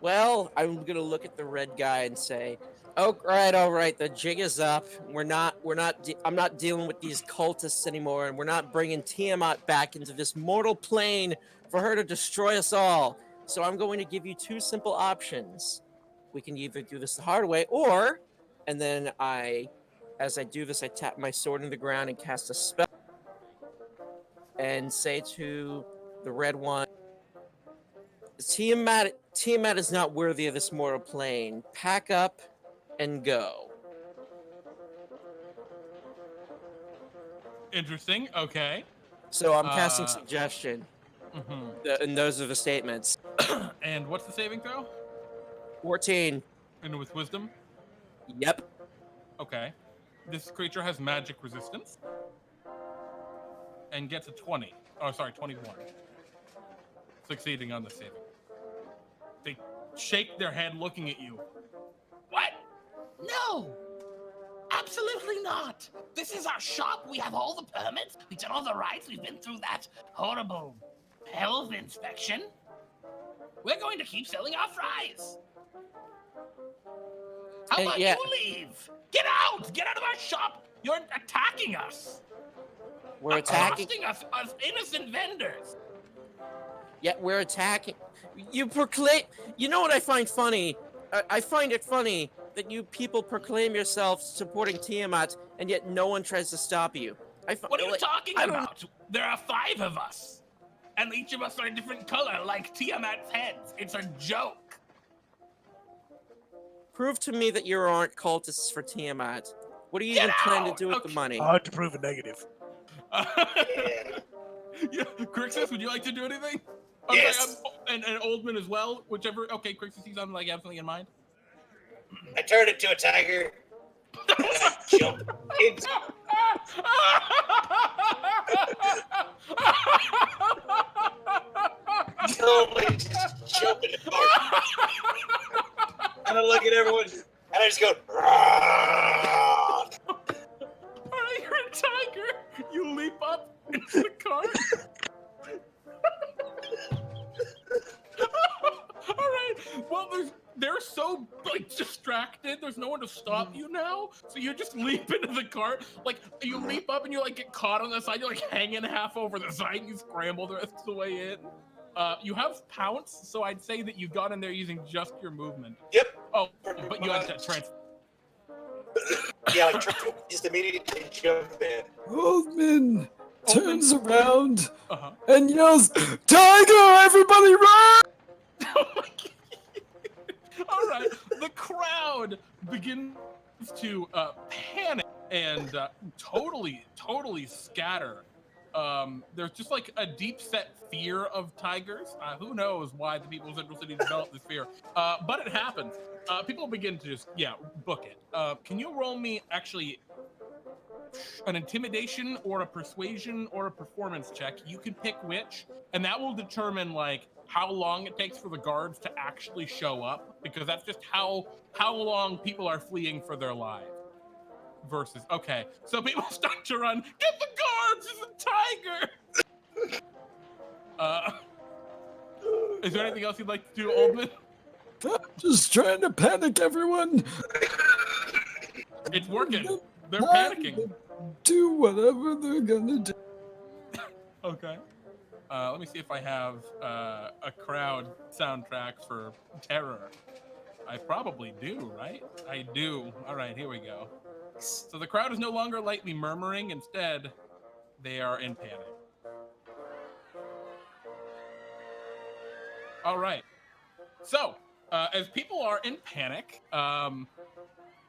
Well, I'm gonna look at the red guy and say, all right, the jig is up. I'm not dealing with these cultists anymore, and we're not bringing Tiamat back into this mortal plane for her to destroy us all. So I'm going to give you 2 simple options. We can either do this the hard way, or, and then as I do this, I tap my sword in the ground and cast a spell and say to the red one, Tiamat is not worthy of this mortal plane. Pack up and go. Interesting. Okay. So I'm casting suggestion. And those are the statements. And what's the saving throw? 14. And with wisdom? Yep. Okay. This creature has magic resistance. And gets a 20. Oh, sorry, 21. Succeeding on the saving. They shake their head looking at you. What? No! Absolutely not! This is our shop. We have all the permits. We've done all the rights. We've been through that horrible health inspection. We're going to keep selling our fries. How about you leave? Get out! Get out of our shop! You're attacking us! We're attacking us innocent vendors! Yeah, we're attacking. You proclaim. You know what I find funny? I find it funny that you people proclaim yourselves supporting Tiamat, and yet no one tries to stop you. What are you talking about? There are 5 of us, and each of us are a different color, like Tiamat's heads. It's a joke. Prove to me that you aren't cultists for Tiamat. What are you even planning to do with the money? Hard to prove a negative. Yeah, Krixus, would you like to do anything? Yes. And Oldman as well, whichever. Okay, Krixus, he's on like have something in mind. I turned into a tiger. And I jumped into. Totally just jump in the car. And I look at everyone, and I just go. Alright, you're a tiger. You leap up into the car. Alright, well, they're so like distracted. There's no one to stop you now, so you just leap into the cart. Like you leap up and you like get caught on the side. You're like hanging half over the side. And you scramble the rest of the way in. You have pounce, so I'd say that you got in there using just your movement. Yep. Oh, but you had to transfer. Yeah, like just immediately jump in. Oldman turns around Uh-huh. and yells, "Tiger, everybody run!" Oh my God. All right, the crowd begins to panic and totally scatter. There's just like a deep-set fear of tigers. Who knows why the people of Central City developed this fear, but it happens. People begin to just, book it. Can you roll me actually an intimidation or a persuasion or a performance check? You can pick which, and that will determine like how long it takes for the guards to actually show up, because that's just how long people are fleeing for their lives. Versus, okay, so people start to run. Get the guards! It's a tiger! Is there anything else you'd like to do, Oldman? I'm just trying to panic everyone. It's working. They're panicking. Do whatever they're gonna do. Okay. Let me see if I have a crowd soundtrack for terror. I probably do, right? I do. All right, here we go. Nice. So the crowd is no longer lightly murmuring. Instead, they are in panic. All right. So, as people are in panic,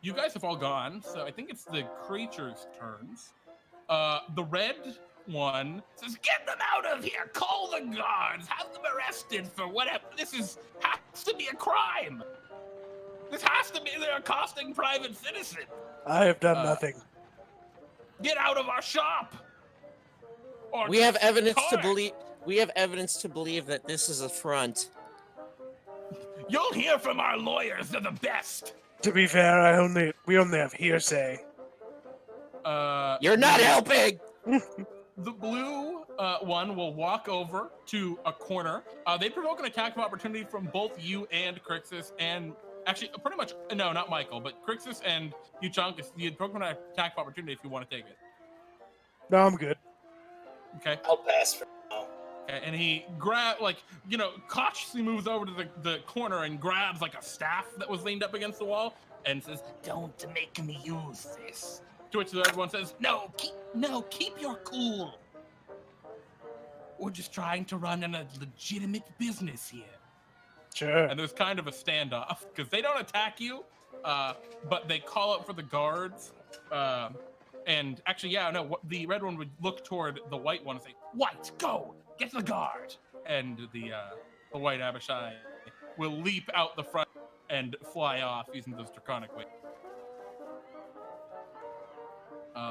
you guys have all gone. So I think it's the creatures' turns. The red one says, "Get them out of here! Call the guards! Have them arrested for whatever. This has to be a crime. This has to be. They're accosting private citizens. I have done nothing. Get out of our shop." Or We have evidence to torch. believe. We have evidence to believe that this is a front. You'll hear from our lawyers. They're the best. To be fair, we only have hearsay. You're not helping. The blue one will walk over to a corner. They provoke an attack of opportunity from both you and Krixus, and actually, pretty much, no, not Michael, but Krixus and Euchaunkas. You provoke an attack of opportunity if you want to take it. No, I'm good. Okay. I'll pass for now. Okay, and he cautiously moves over to the corner and grabs like a staff that was leaned up against the wall and says, "Don't make me use this." To which the other one says, "No, keep your cool. We're just trying to run a legitimate business here." Sure. And there's kind of a standoff because they don't attack you, but they call out for the guards. And actually, the red one would look toward the white one and say, "White, go, get the guard." And the white Abishai will leap out the front and fly off using those draconic wings.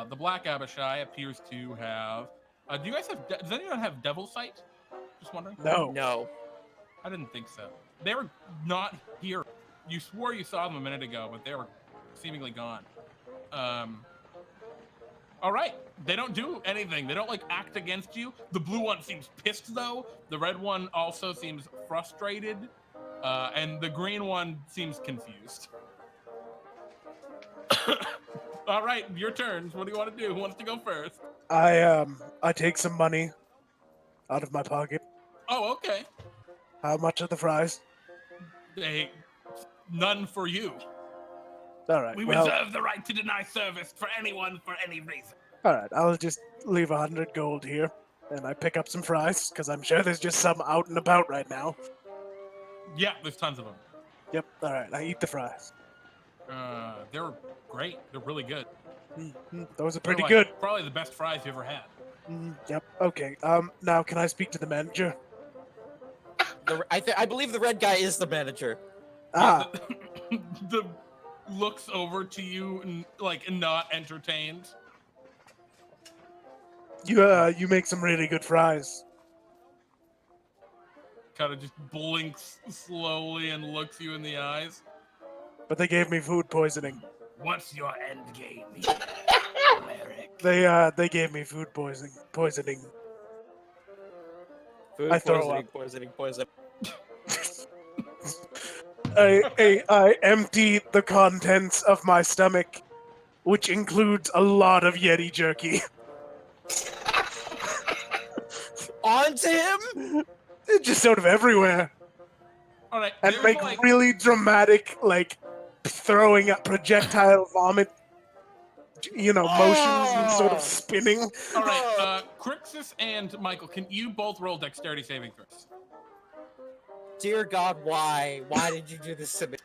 The black Abishai appears to have. Do you guys have? Does anyone have Devil Sight? Just wondering. No. I didn't think so. They were not here. You swore you saw them a minute ago, but they were seemingly gone. All right. They don't do anything. They don't act against you. The blue one seems pissed though. The red one also seems frustrated, and the green one seems confused. All right, your turns. What do you want to do? Who wants to go first? I take some money out of my pocket. Oh, okay. How much are the fries? None for you. All right. We well, reserve the right to deny service for anyone for any reason. All right. I'll just leave 100 gold here, and I pick up some fries because I'm sure there's just some out and about right now. Yeah, there's tons of them. Yep. All right. I eat the fries. They're great. They're really good. Those are They're, pretty good. Probably the best fries you ever had. Yep. Okay. Now can I speak to the manager? I believe the red guy is the manager. The looks over to you and not entertained. You make some really good fries. Kind of just blinks slowly and looks you in the eyes. But they gave me food poisoning. What's your end game, Eric? They gave me food poisoning. Food I throw poisoning. I empty the contents of my stomach, which includes a lot of Yeti jerky. Onto him? Just sort of everywhere. All right, And make really dramatic, throwing up projectile vomit, motions and sort of spinning. All right, Krixus and Michael, can you both roll dexterity saving throws? Dear God, why? Why did you do this to me?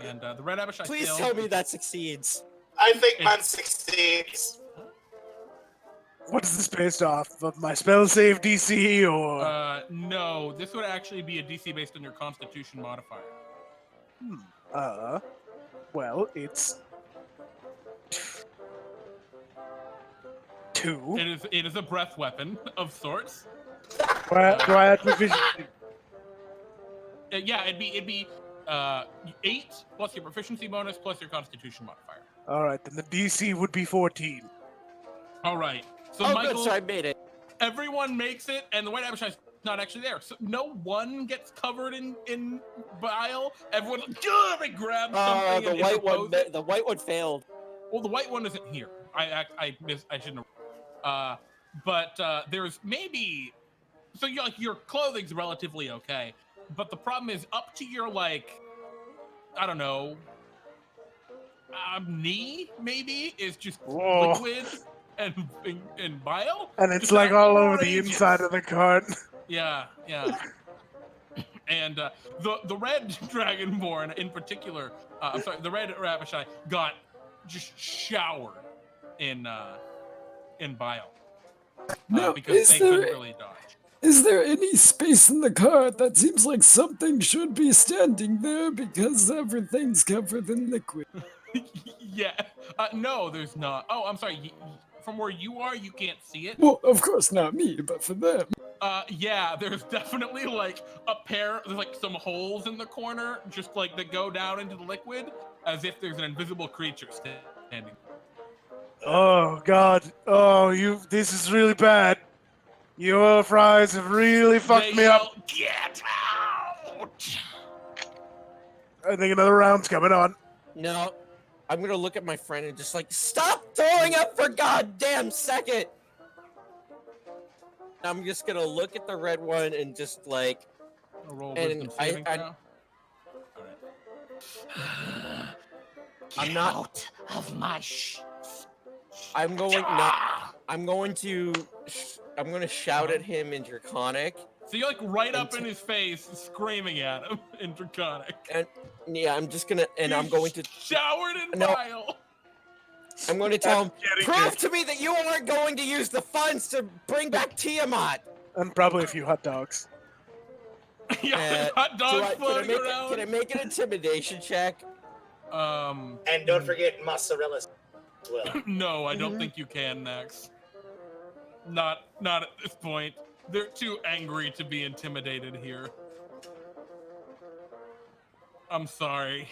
And the red Abishai Please failed. tell me that succeeds. I think mine succeeds. What is this based off of? My spell save DC or? No, this would actually be a DC based on your Constitution modifier. Well, it's 2. It is a breath weapon of sorts. Do I add proficiency? Yeah, it'd be 8 plus your proficiency bonus plus your Constitution modifier. All right, then the DC would be 14. All right. So Michael, Michael, so I made it. everyone makes it, and the white Abishai's not actually there. So no one gets covered in bile. Everyone, they grab something. The white one. The white one failed. Well, the white one isn't here. I shouldn't have. But there's maybe. So your clothing's relatively okay, but the problem is up to your I don't know, knee, maybe, is just Whoa. liquid and bile. And it's Just like all over the outrageous. inside of the cart. Yeah. And the red dragonborn in particular, I'm sorry, the red Rabashai got just showered in bile Now, because they couldn't really dodge. Is there any space in the cart? That seems like something should be standing there because everything's covered in liquid. Yeah. No, there's not. Oh, I'm sorry. From where you are, you can't see it. Well, of course not me, but for them. Yeah, there's definitely like there's like some holes in the corner, just like that go down into the liquid, as if there's an invisible creature standing. Oh God! Oh, this is really bad. Your fries have really fucked me up. Get out! I think another round's coming on. No, I'm gonna look at my friend and just like, stop throwing up for goddamn second. I'm just gonna look at the red one and just like, and I'm not out of my I'm going to shout at him in Draconic. So you're like right up in his face, screaming at him in Draconic. And yeah, I'm going to showered in bile. I'm going to tell him, prove to me that you aren't going to use the funds to bring back Tiamat. And probably a few hot dogs. Yeah, hot dogs floating around. Can I make an intimidation check? And don't forget mozzarella as well. No, I don't think you can, Max. Not at this point. They're too angry to be intimidated here. I'm sorry.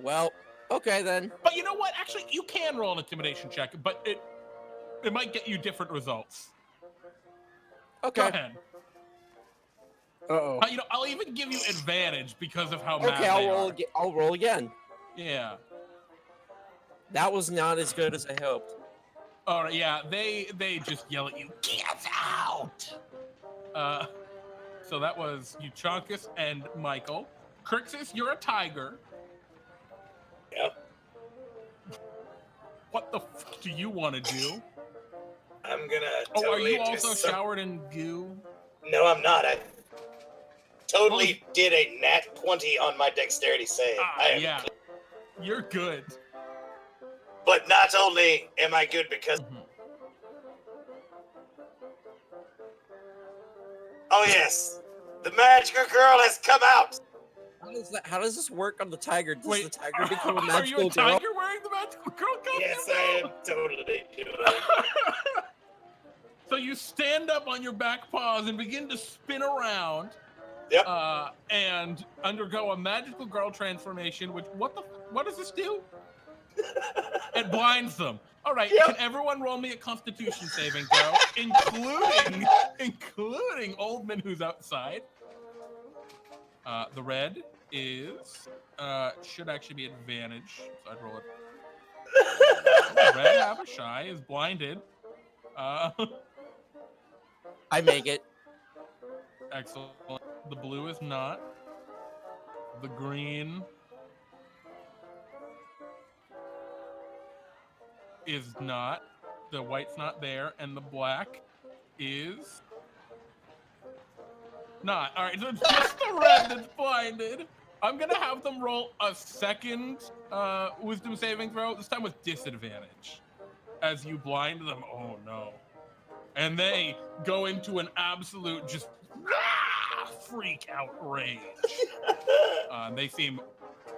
Well, okay then. But you know what? Actually, you can roll an intimidation check, but it might get you different results. Okay. Go ahead. Uh-oh. I'll even give you advantage because of how mad they are. I'll roll again. Yeah. That was not as good as I hoped. All right, yeah, they just yell at you, get out! So that was Euchaunkas and Michael. Krixus, you're a tiger. Yep. What the fuck do you want to do? I'm gonna are you also showered in goo? No, I'm not. I totally did a nat 20 on my dexterity save. Yeah. You're good. But not only am I good because... Oh yes, the magical girl has come out! How does this work on the tiger? Does the tiger become a Are magical you a girl? tiger wearing the magical girl costume? Yes, I am totally doing it. So you stand up on your back paws and begin to spin around. Yep. And undergo a magical girl transformation, which, what does this do? It blinds them. All right, Can everyone roll me a Constitution saving throw, including Oldman, who's outside. The red is should actually be advantage, so I'd roll it. Red Abishai is blinded. I make it. Excellent. The blue is not. The green is not. The white's not there, and the black is not. All right, so it's just the red that's blinded. I'm gonna have them roll a second wisdom saving throw, this time with disadvantage, as you blind them. Oh no. And they go into an absolute just freak out rage. They seem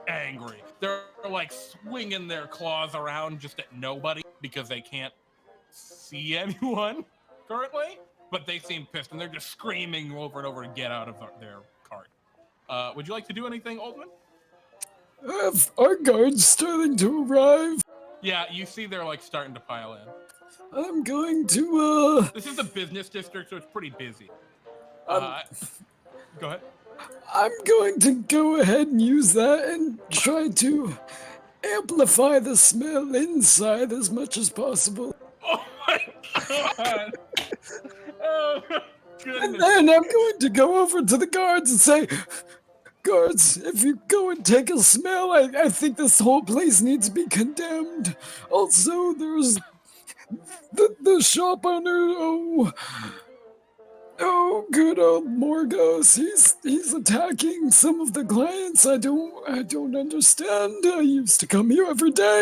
angry. They're like swinging their claws around just at nobody because they can't see anyone currently, but they seem pissed and they're just screaming over and over to get out of their cart. Would you like to do anything, Oldman? Are guards starting to arrive? Yeah, you see they're like starting to pile in. I'm going to, This is a business district, so it's pretty busy. Go ahead. I'm going to go ahead and use that and try to amplify the smell inside as much as possible. Oh my god! Oh goodness! And then I'm going to go over to the guards and say, Guards, if you go and take a smell, I think this whole place needs to be condemned. Also, there's the shop owner. Oh, good old Morgos. He's attacking some of the clients. I don't understand. I used to come here every day.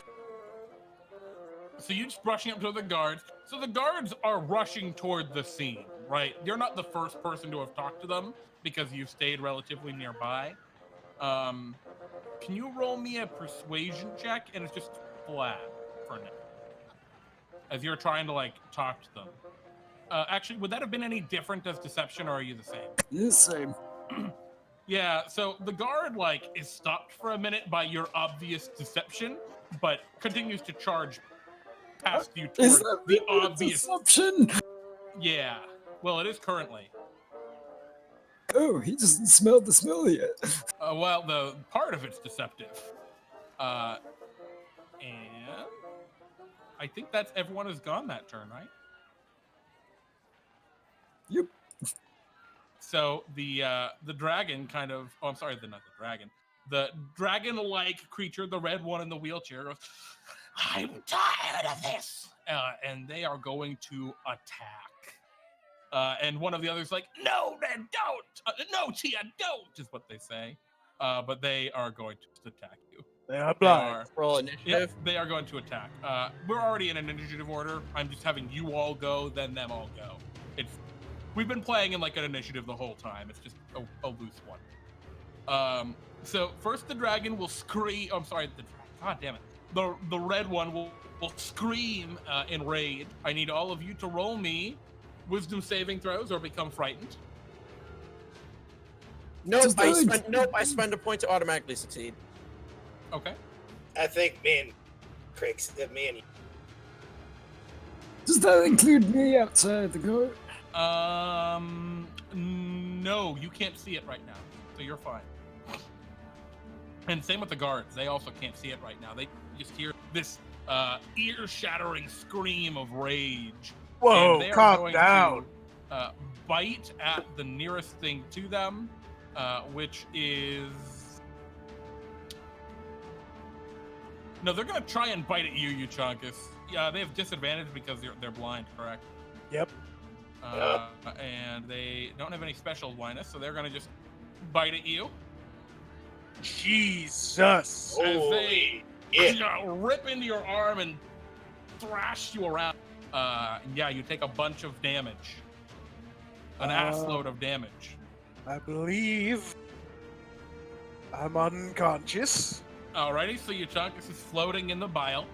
So you're just rushing up to the guards. So the guards are rushing toward the scene, right? You're not the first person to have talked to them because you've stayed relatively nearby. Can you roll me a persuasion check? And it's just flat for now. As you're trying to, like, talk to them. Actually, would that have been any different as deception, or are you the same? The same. Yeah, so the guard, like, is stopped for a minute by your obvious deception, but continues to charge past you Is toward that the really obvious. deception? Yeah, well, it is currently. Oh, he doesn't smell the smell yet. Well, the part of it's deceptive. And I think that's everyone has gone that turn, right? Yep. So the dragon kind of, oh, I'm sorry, not the dragon. The dragon-like creature, the red one in the wheelchair, goes, I'm tired of this. And they are going to attack. And one of the others like, no, man, don't. No, Tia, don't, is what they say. But they are going to attack you. They are blind. Roll initiative. Yep, they are going to attack. We're already in an initiative order. I'm just having you all go, then them all go. We've been playing in like an initiative the whole time. It's just a loose one. So first the dragon will scream. Oh, I'm sorry. God damn it. The red one will scream in rage. I need all of you to roll me wisdom saving throws or become frightened. Nope, I spend a point to automatically succeed. Okay. I think me and you. Does that include me outside the guard? No, you can't see it right now, so you're fine. And same with the guards. They also can't see it right now. They just hear this ear-shattering scream of rage. Whoa, calm down. To, bite at the nearest thing to them, which is... No, they're going to try and bite at you, Euchaunkas. Yeah, they have disadvantage because they're blind, correct? Yep. And they don't have any special blindness, so they're going to just bite at you. Jesus. As they rip into your arm and thrash you around. Yeah, you take a bunch of damage. An assload of damage. I believe I'm unconscious. Alrighty, so Euchaunkas is floating in the bile.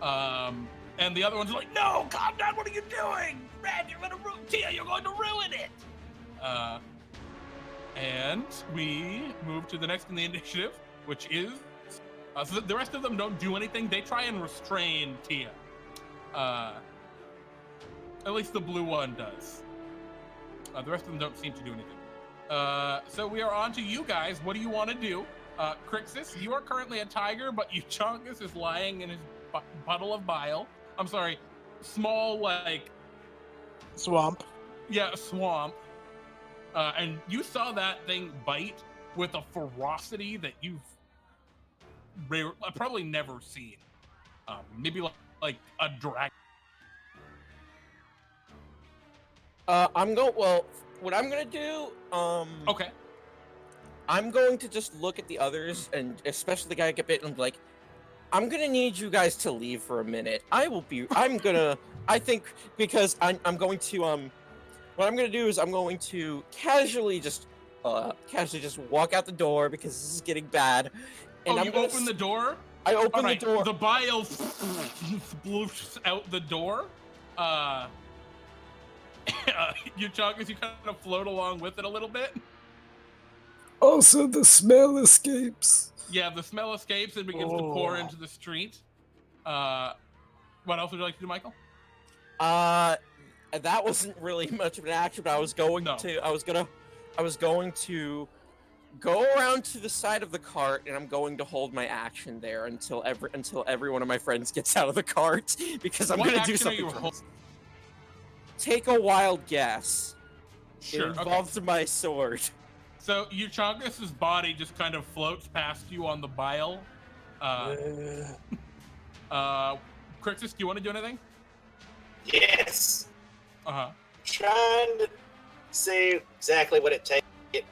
And the other one's like, no, calm down, what are you doing? Red, you're going to ruin Tia, you're going to ruin it. And we move to the next in the initiative, which is, so the rest of them don't do anything. They try and restrain Tia. At least the blue one does. The rest of them don't seem to do anything. So we are on to you guys. What do you want to do? Krixus, you are currently a tiger, but Euchaunkas is lying in his puddle of bile. I'm sorry, small, like... Swamp. Yeah, a swamp. And you saw that thing bite with a ferocity that you've probably never seen. Maybe like a dragon. What I'm gonna do, Okay. I'm going to just look at the others, and especially the guy get bit, and be like, I'm gonna need you guys to leave for a minute. I think, because I'm going to, what I'm gonna do is I'm going to casually just walk out the door, because this is getting bad. And you open the door? I open the door. The bile sploofs out the door. Euchaunkas, you kind of float along with it a little bit. Also, the smell escapes. Yeah, the smell escapes and begins to pour into the street. What else would you like to do, Michael? That wasn't really much of an action, but I was going to go around to the side of the cart, and I'm going to hold my action there until every one of my friends gets out of the cart, because I'm going to do something. Take a wild guess. Sure. It involves my sword. So Euchaunkas' body just kind of floats past you on the bile. Krixus, do you want to do anything? Yes. Uh-huh. Trying to see exactly what it takes to get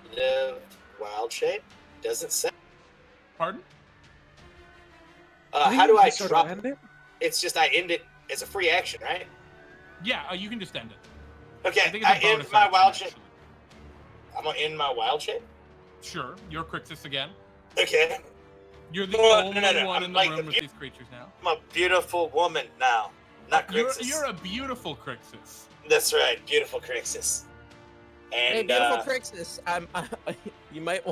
rid of wild shape. Doesn't say. Pardon? How do I sort of drop end it? It's just I end it as a free action, right? Yeah, you can just end it. Okay, I think I it's a end bonus my action, wild shape. actually. I'm gonna end my wild shape. Sure, you're Krixus again. Okay. You're the No, only no. one I'm in the like room the with these creatures now. I'm a beautiful woman now, not Krixus. You're a beautiful Krixus. That's right, beautiful Krixus. And Hey, beautiful Krixus, you might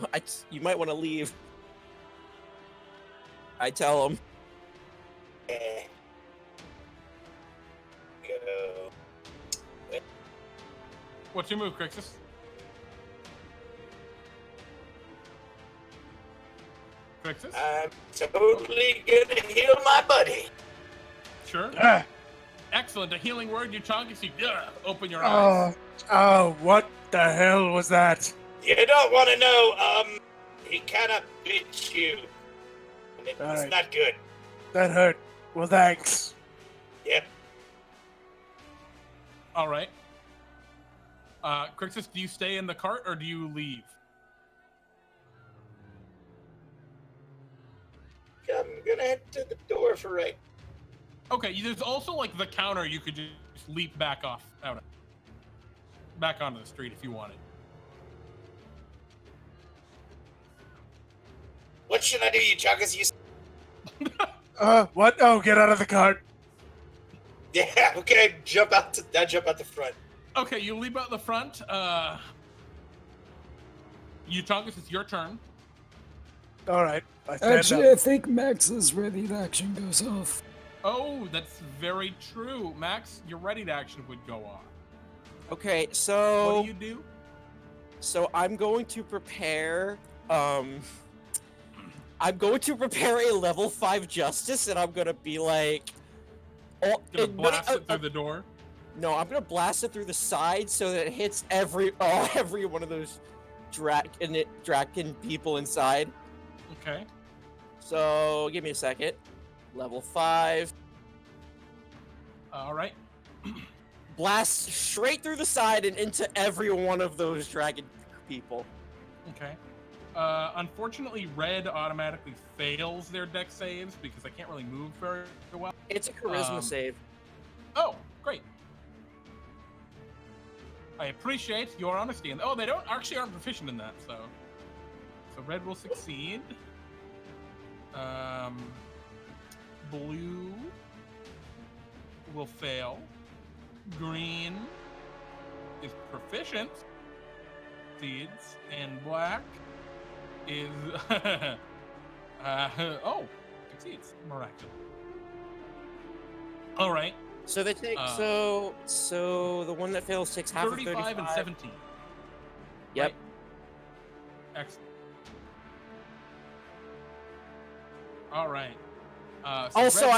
want to leave. I tell him. Go. What's your move, Krixus? Krixus? I'm totally gonna heal my buddy. Sure. Ah. Excellent. A healing word, Euchaunkas. You open your eyes. Oh, what the hell was that? You don't want to know. He kind of bit you. And it's Alright. not good. That hurt. Well, thanks. Yep. All right. Krixus, do you stay in the cart or do you leave? I'm gonna head to the door for right. Okay, there's also like the counter you could just leap back back onto the street if you wanted. What should I do, Euchaunkas? What? Oh, get out of the cart. Yeah, okay. I jump out the front. Okay, you leap out the front. Euchaunkas, it's your turn. All right. I stand Actually, up. I think Max's ready to action goes off. Oh, that's very true. Max, your ready to action would go off. Okay, so What do you do? So I'm going to prepare. I'm going to prepare a level 5 justice, and I'm gonna be like, Gonna blast it through the door? No, I'm gonna blast it through the side so that it hits every one of those dragon people inside. Okay. So give me a second. Level 5. All right. Blast straight through the side and into every one of those dragon people. Okay. Unfortunately, red automatically fails their dex saves because I can't really move very well. It's a charisma save. Oh, great. I appreciate your honesty. And they don't actually aren't proficient in that, so red will succeed. Blue will fail. Green is proficient. Seeds, and black is succeeds. Miraculous. All right. So they take so the one that fails takes half of 35 and 17. Yep. Right. Excellent. All right. So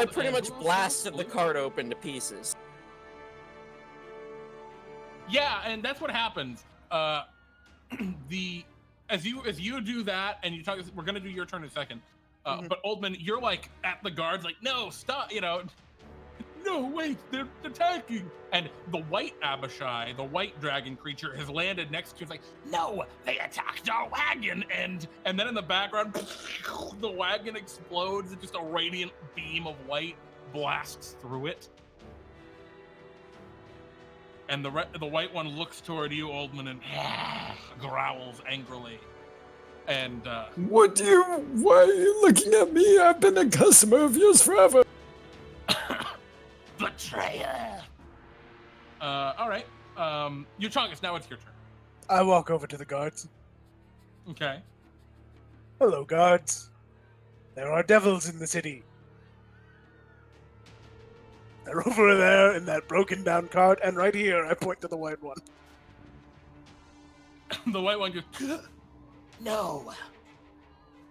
I pretty much blasted the cart open to pieces. Yeah, and that's what happens. As you do that, and you talk, we're gonna do your turn in a second. But Oldman, you're like at the guards, like, no, stop, no, wait, they're attacking. And the white Abishai, the white dragon creature, has landed next to you. It's like, no, they attacked our wagon. And then in the background, the wagon explodes, and just a radiant beam of white blasts through it. And the white one looks toward you, Oldman, and growls angrily. And why are you looking at me? I've been a customer of yours forever. Betrayer. All right. Euchaunkas, now it's your turn. I walk over to the guards. Okay. Hello, guards. There are devils in the city. They're over there in that broken down cart, and right here, I point to the white one. The white one goes, No.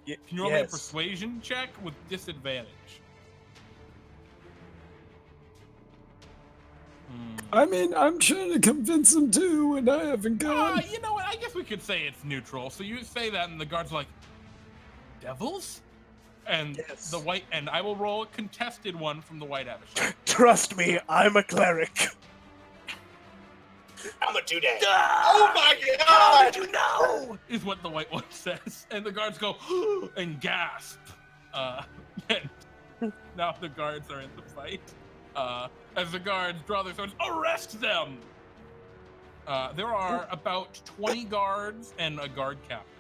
can you roll me a persuasion check with disadvantage? I mean, I'm trying to convince him too, and I haven't gone. You know what? I guess we could say it's neutral. So you say that, and the guard's like, devils? And Yes. the white, and I will roll a contested one from the white Abish. Trust me, I'm a cleric. I'm a 2-day. Oh my God! did you know? Is what the white one says. And the guards go, and gasp. And now the guards are in the fight. As the guards draw their swords, arrest them! There are about 20 guards and a guard captain.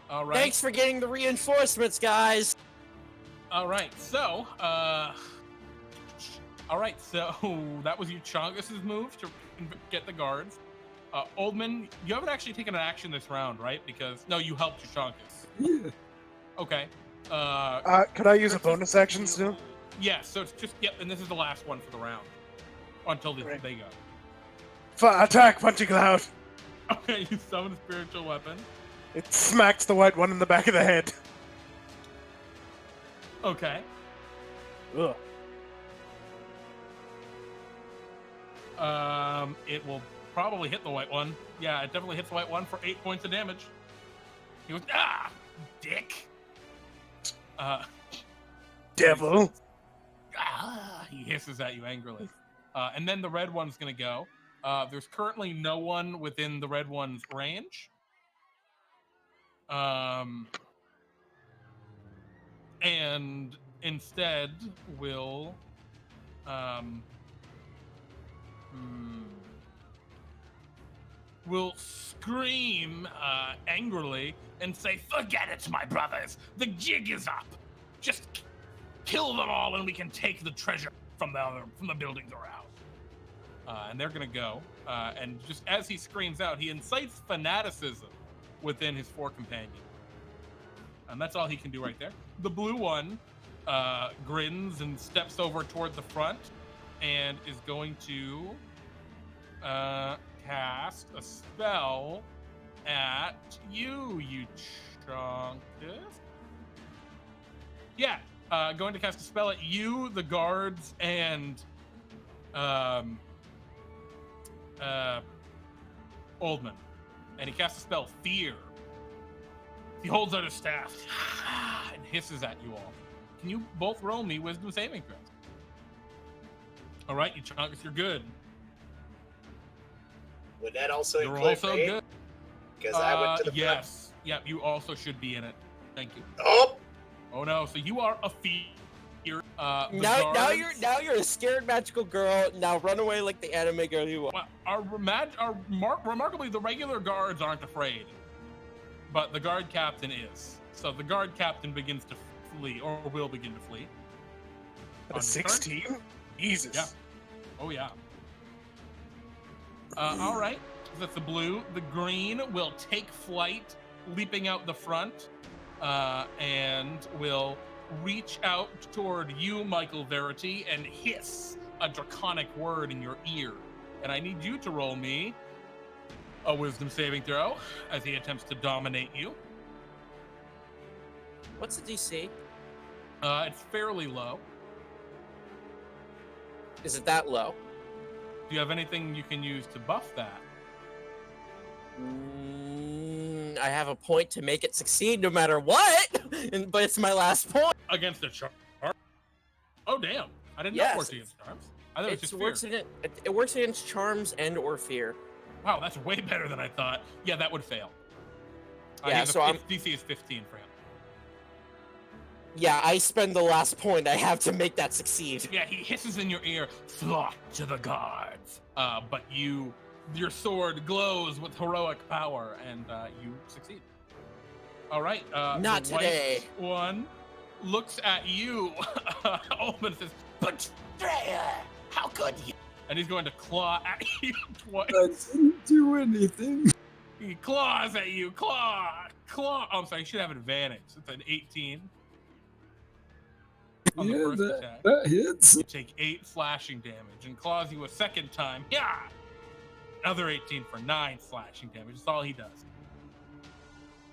All right. Thanks for getting the reinforcements, guys. All right. So, that was Euchaunkas' move to get the guards. Oldman, you haven't actually taken an action this round, right? Because no, you helped Euchaunkas. Yeah. Okay. Could I use a bonus action still? Yeah. So it's just and this is the last one for the round until they Right. go. Attack, Punchy Cloud! Okay. You summon a spiritual weapon. It smacks the white one in the back of the head. Okay. Ugh. It will probably hit the white one. Yeah, it definitely hits the white one for 8 points of damage. He goes, dick. Devil! He hisses at you angrily. And then the red one's gonna go. There's currently no one within the red one's range. And instead will scream angrily and say, "Forget it, my brothers. The jig is up. Just kill them all, and we can take the treasure from the buildings around." And they're gonna go. And just as he screams out, he incites fanaticism within his 4 companions. And that's all he can do right there. The blue one grins and steps over toward the front and is going to cast a spell at you, Euchaunkas. Yeah, going to cast a spell at you, the guards, and Oldman. And he casts a spell, Fear. He holds out his staff and hisses at you all. Can you both roll me wisdom saving throws? All right, Euchaunkas, you're good. Would that also You're include also me? good. Because I went to the front. Yes. Yeah, you also should be in it. Thank you. Oh! Oh no, so you are a fear. Now guards- you're a scared magical girl. Now run away like the anime girl you are. Well, remarkably, the regular guards aren't afraid, but the guard captain is. So the guard captain begins to flee, or will begin to flee. A 16? Jesus. Yeah. Oh yeah. All right. So that's the blue. The green will take flight, leaping out the front, and will reach out toward you, Michael Verity, and hiss a draconic word in your ear. And I need you to roll me a wisdom saving throw as he attempts to dominate you. What's the DC? It's fairly low. Is it that low? Do you have anything you can use to buff that? I have a point to make it succeed no matter what, but it's my last point. Against a charm? Oh, damn. I didn't know Yes. it worked against charms. I thought it was just fear. It works against charms and or fear. Wow, that's way better than I thought. Yeah, that would fail. Yeah, so DC is 15 for him. Yeah, I spend the last point I have to make that succeed. Yeah, he hisses in your ear, "Flock to the guards." But your sword glows with heroic power, and you succeed. All right. Not the white today. One looks at you. Oldman says, "Betrayer! How could you?" And he's going to claw at you twice. I didn't do anything. He claws at you. Claw. Oh, I'm sorry. You should have advantage. It's an 18. On the Yeah, first attack. that hits. You take 8 slashing damage and claws you a second time. Yeah! Another 18 for 9 slashing damage. That's all he does.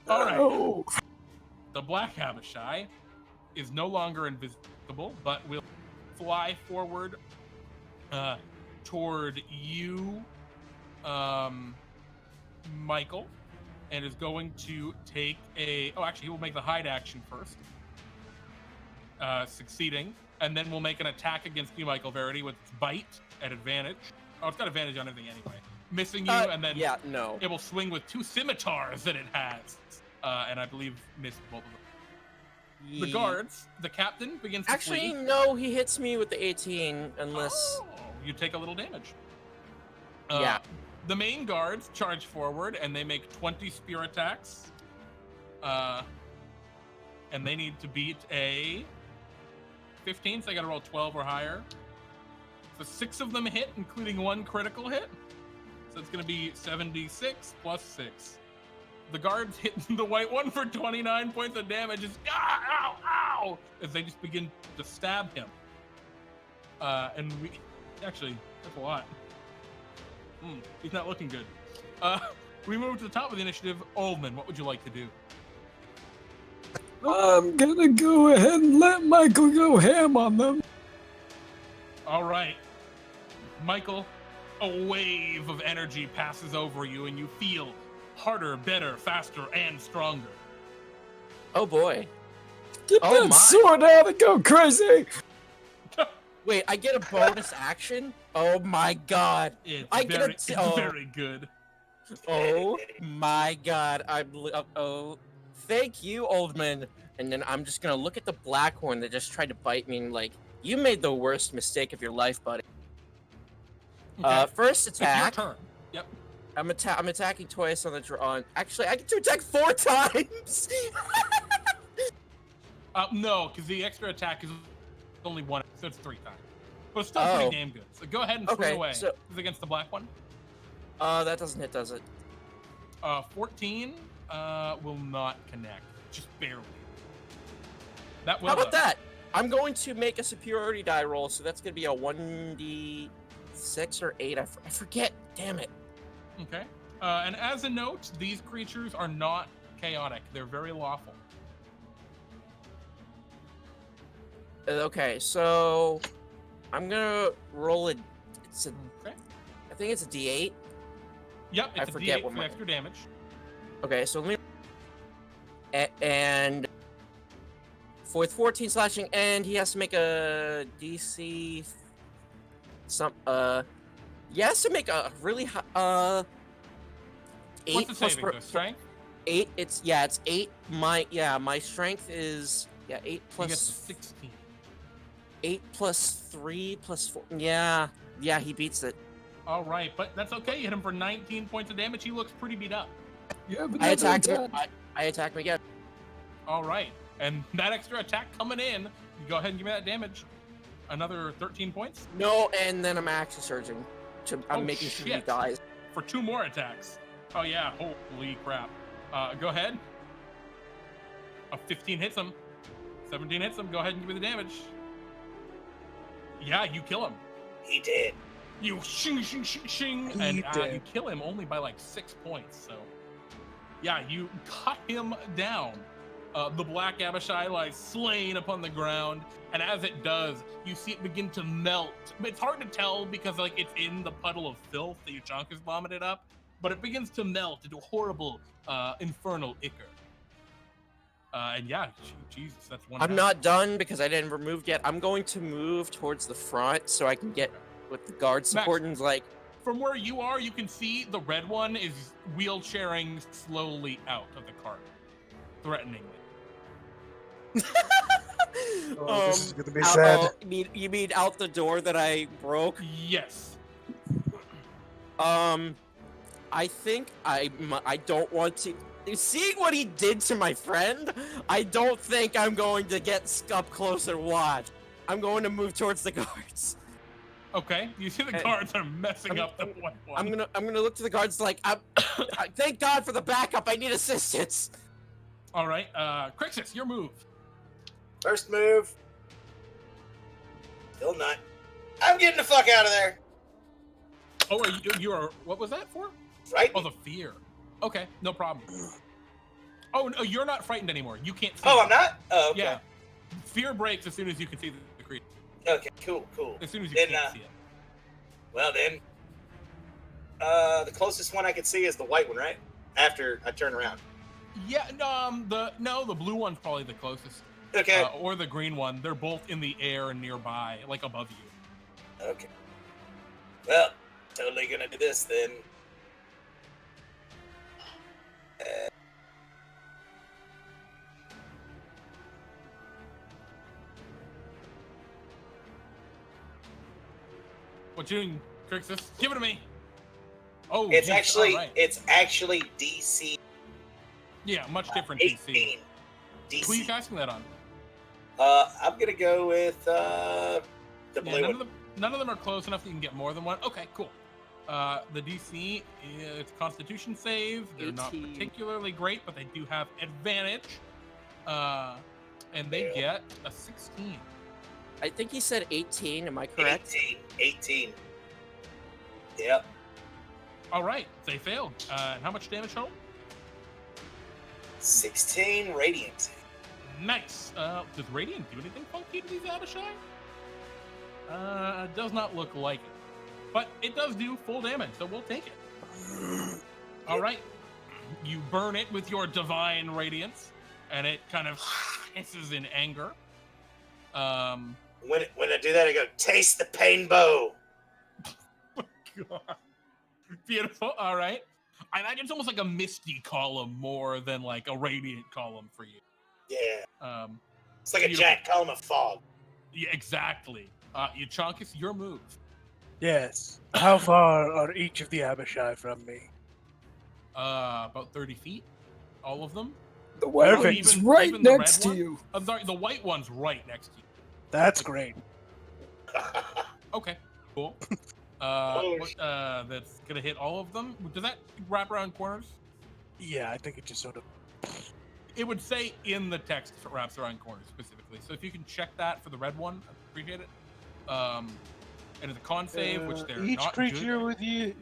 All right. Oh. The Black Abishai is no longer invisible, but will fly forward toward you, Michael, and is going to take a... Oh, actually, he will make the hide action first. Succeeding. And then we'll make an attack against you, Michael, Verity, with its bite at advantage. Oh, it's got advantage on everything anyway. Missing you, and then it will swing with 2 scimitars that it has. And I believe missed both of them. The guards, the captain begins to flee. Actually, no, he hits me with the 18, unless... Oh, you take a little damage. Yeah. The main guards charge forward, and they make 20 spear attacks. And they need to beat a 15, so they gotta roll 12 or higher. So 6 of them hit, including 1 critical hit. So it's gonna be 76 plus 6. The guards hit the white one for 29 points of damage. Just ow, ow, as they just begin to stab him. And we actually, that's a lot. He's not looking good. We move to the top of the initiative. Oldman, what would you like to do? I'm gonna go ahead and let Michael go ham on them. All right, Michael, a wave of energy passes over you, and you feel harder, better, faster, and stronger. Oh boy. Get that sword out and go crazy! Wait, I get a bonus action? Oh my god. It's it's very good. Oh my god. Thank you, Oldman. And then I'm just gonna look at the black one that just tried to bite me and like, you made the worst mistake of your life, buddy. Okay. First attack. It's your turn. Yep. I'm attacking twice on the draw. Actually, I get to attack 4 times. No, because the extra attack is only 1, so it's 3 times. But it's still pretty damn good. So go ahead and swing away. So, is it against the black one? That doesn't hit, does it? 14 will not connect, just barely. That will. How about that? I'm going to make a superiority die roll, so that's going to be a 1d6 or 8. I forget. Damn it. Okay. And as a note, these creatures are not chaotic. They're very lawful. Okay, so I'm gonna roll it. Okay. I think it's a D8. Yep, it's I a forget D8 what for extra damage. Okay, so let me. And with 14 slashing, and he has to make a DC. He has to make a really high. 8 What's the plus saving throw? Strength? 8. It's 8. My strength is 8 plus. You get 16. 8 plus 3 plus 4. Yeah, he beats it. All right, but that's okay. You hit him for 19 points of damage. He looks pretty beat up. Yeah, but I attacked him. I attack him again. All right, and that extra attack coming in. You go ahead and give me that damage. Another 13 points. No, and then I'm action surging. I'm making sure he shit. dies. For 2 more attacks. Oh yeah, holy crap. Go ahead. A 15 hits him. 17 hits him. Go ahead and give me the damage. Yeah, you kill him. He did. You shing, and you kill him only by like 6 points. So, yeah, you cut him down. The black Abishai lies slain upon the ground, and as it does, you see it begin to melt. It's hard to tell because like it's in the puddle of filth that Euchaunkas vomited up, but it begins to melt into a horrible infernal ichor. And yeah, Jesus, that's one. I'm not done because I didn't remove yet. I'm going to move towards the front so I can get with the guard support and like. From where you are, you can see the red one is wheelchairing slowly out of the cart, threateningly. This is gonna be sad. You mean out the door that I broke? Yes. I think I don't want to. Seeing what he did to my friend, I don't think I'm going to get up close and watch. I'm going to move towards the guards. Okay, you see the guards are messing up the white one. I'm gonna look to the guards like thank God for the backup. I need assistance. All right, Krixus, your move. First move. Still not. I'm getting the fuck out of there. Oh, you are. What was that for? Right. Oh, the fear. Okay, no problem. Oh no, you're not frightened anymore. You can't see. Oh, them. I'm not. Oh, okay. Yeah. Fear breaks as soon as you can see the creature. Okay, cool. As soon as you Then, can't see it. Well then, the closest one I can see is the white one, right? After I turn around. Yeah, the blue one's probably the closest. Okay. Or the green one. They're both in the air and nearby, like above you. Okay. Well, totally gonna do this then. What you doing, Krixus? Give it to me. Oh, It's geez, actually all right. it's actually DC. Yeah, much different 18. DC. DC. Who are you casting that on? I'm gonna go with the blue Yeah, one. none of them are close enough that you can get more than one. Okay, cool. The DC, it's Constitution save. They're not 18. particularly great, but they do have advantage. And they get a 16. I think he said 18. Am I correct? 18. Yep. All right, they failed. And how much damage total? 16 radiant. Nice. Does Radiant do anything funky to these Abishai? Does not look like it. But it does do full damage, so we'll take it. All right. You burn it with your divine radiance, and it kind of hisses in anger. When I do that, I go, taste the pain bow. God. Beautiful. All right. I imagine it's almost like a misty column more than like a radiant column for you. Yeah. It's like a giant column of fog. Yeah, exactly. Euchaunkas, your move. Yes. How far are each of the Abishai from me? About 30 feet. All of them. The white Perfect. one's Even right the next red to one? you. I'm sorry, the white one's right next to you. That's great. Okay, cool. That's gonna hit all of them. Does that wrap around corners? Yeah, I think it just sort of. It would say in the text if it wraps around corners specifically. So if you can check that for the red one, I'd appreciate it. And it's a con save, which they're each not creature good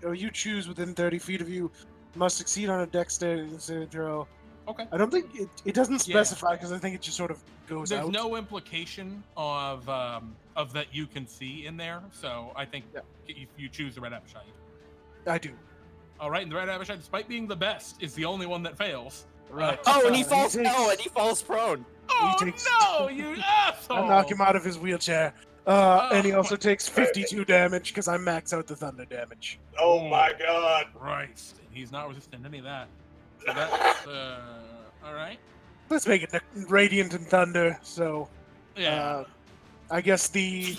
at. you choose within 30 feet of you must succeed on a dexterity saving throw. Okay. I don't think it doesn't Yeah. specify because I think it just sort of goes There's out. no implication of that you can see in there, so I think if you choose the red Abishai. I do. All right, and the red Abishai, despite being the best, is the only one that fails. Right. Oh, and he He falls. takes- Oh, and he falls prone. Oh takes- no, you asshole! I knock him out of his wheelchair. And he also takes 52 damage because I max out the thunder damage. Oh my god. Christ, and he's not resisting any of that. So that's all right. Let's make it radiant and thunder. So, Yeah. I guess the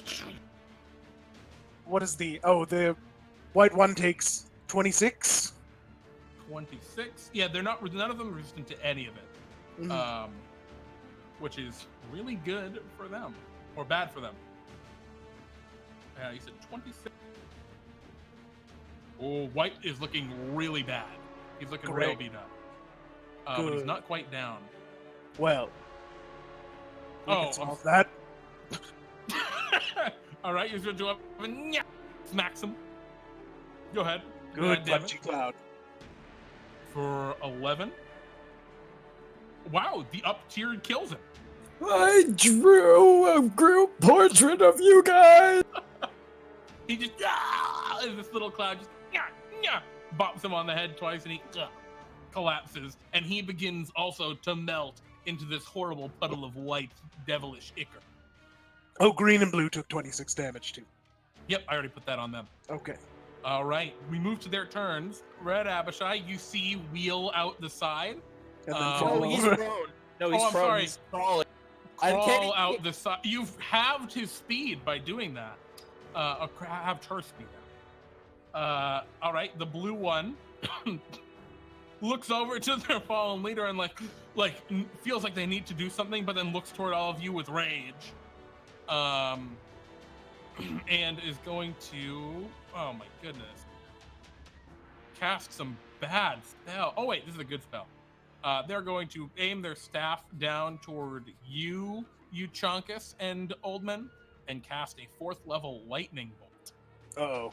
the white one takes 26. 26. Yeah, they're not. None of them are resistant to any of it. Mhm. Which is really good for them, or bad for them. You said 26. Oh, white is looking really bad. He's looking real Great. beat up. But he's Good. not quite down. Well, we Oh, can solve that. All right, you're going to up and smacks him. Go ahead. Good damn punchy it. cloud. For 11. Wow, the up tier kills him. I drew a group portrait of you guys. He just and this little cloud just bops him on the head twice, and he collapses, and he begins also to melt into this horrible puddle of white, devilish ichor. Oh, green and blue took 26 damage too. Yep, I already put that on them. Okay. All right, we move to their turns. Red Abishai, you see wheel out the side. And then Oh, fall No, he's over. prone. No, he's I'm prone. sorry. He's crawling. I'm Crawl kidding. out the side. You halved his speed by doing that. Halved her speed. All right, the blue one looks over to their fallen leader and like feels like they need to do something, but then looks toward all of you with rage. And is going to, oh my goodness, cast some bad spell. Oh wait, this is a good spell. They're going to aim their staff down toward you, Euchaunkas and Oldman, and cast a 4th level lightning bolt. Uh-oh.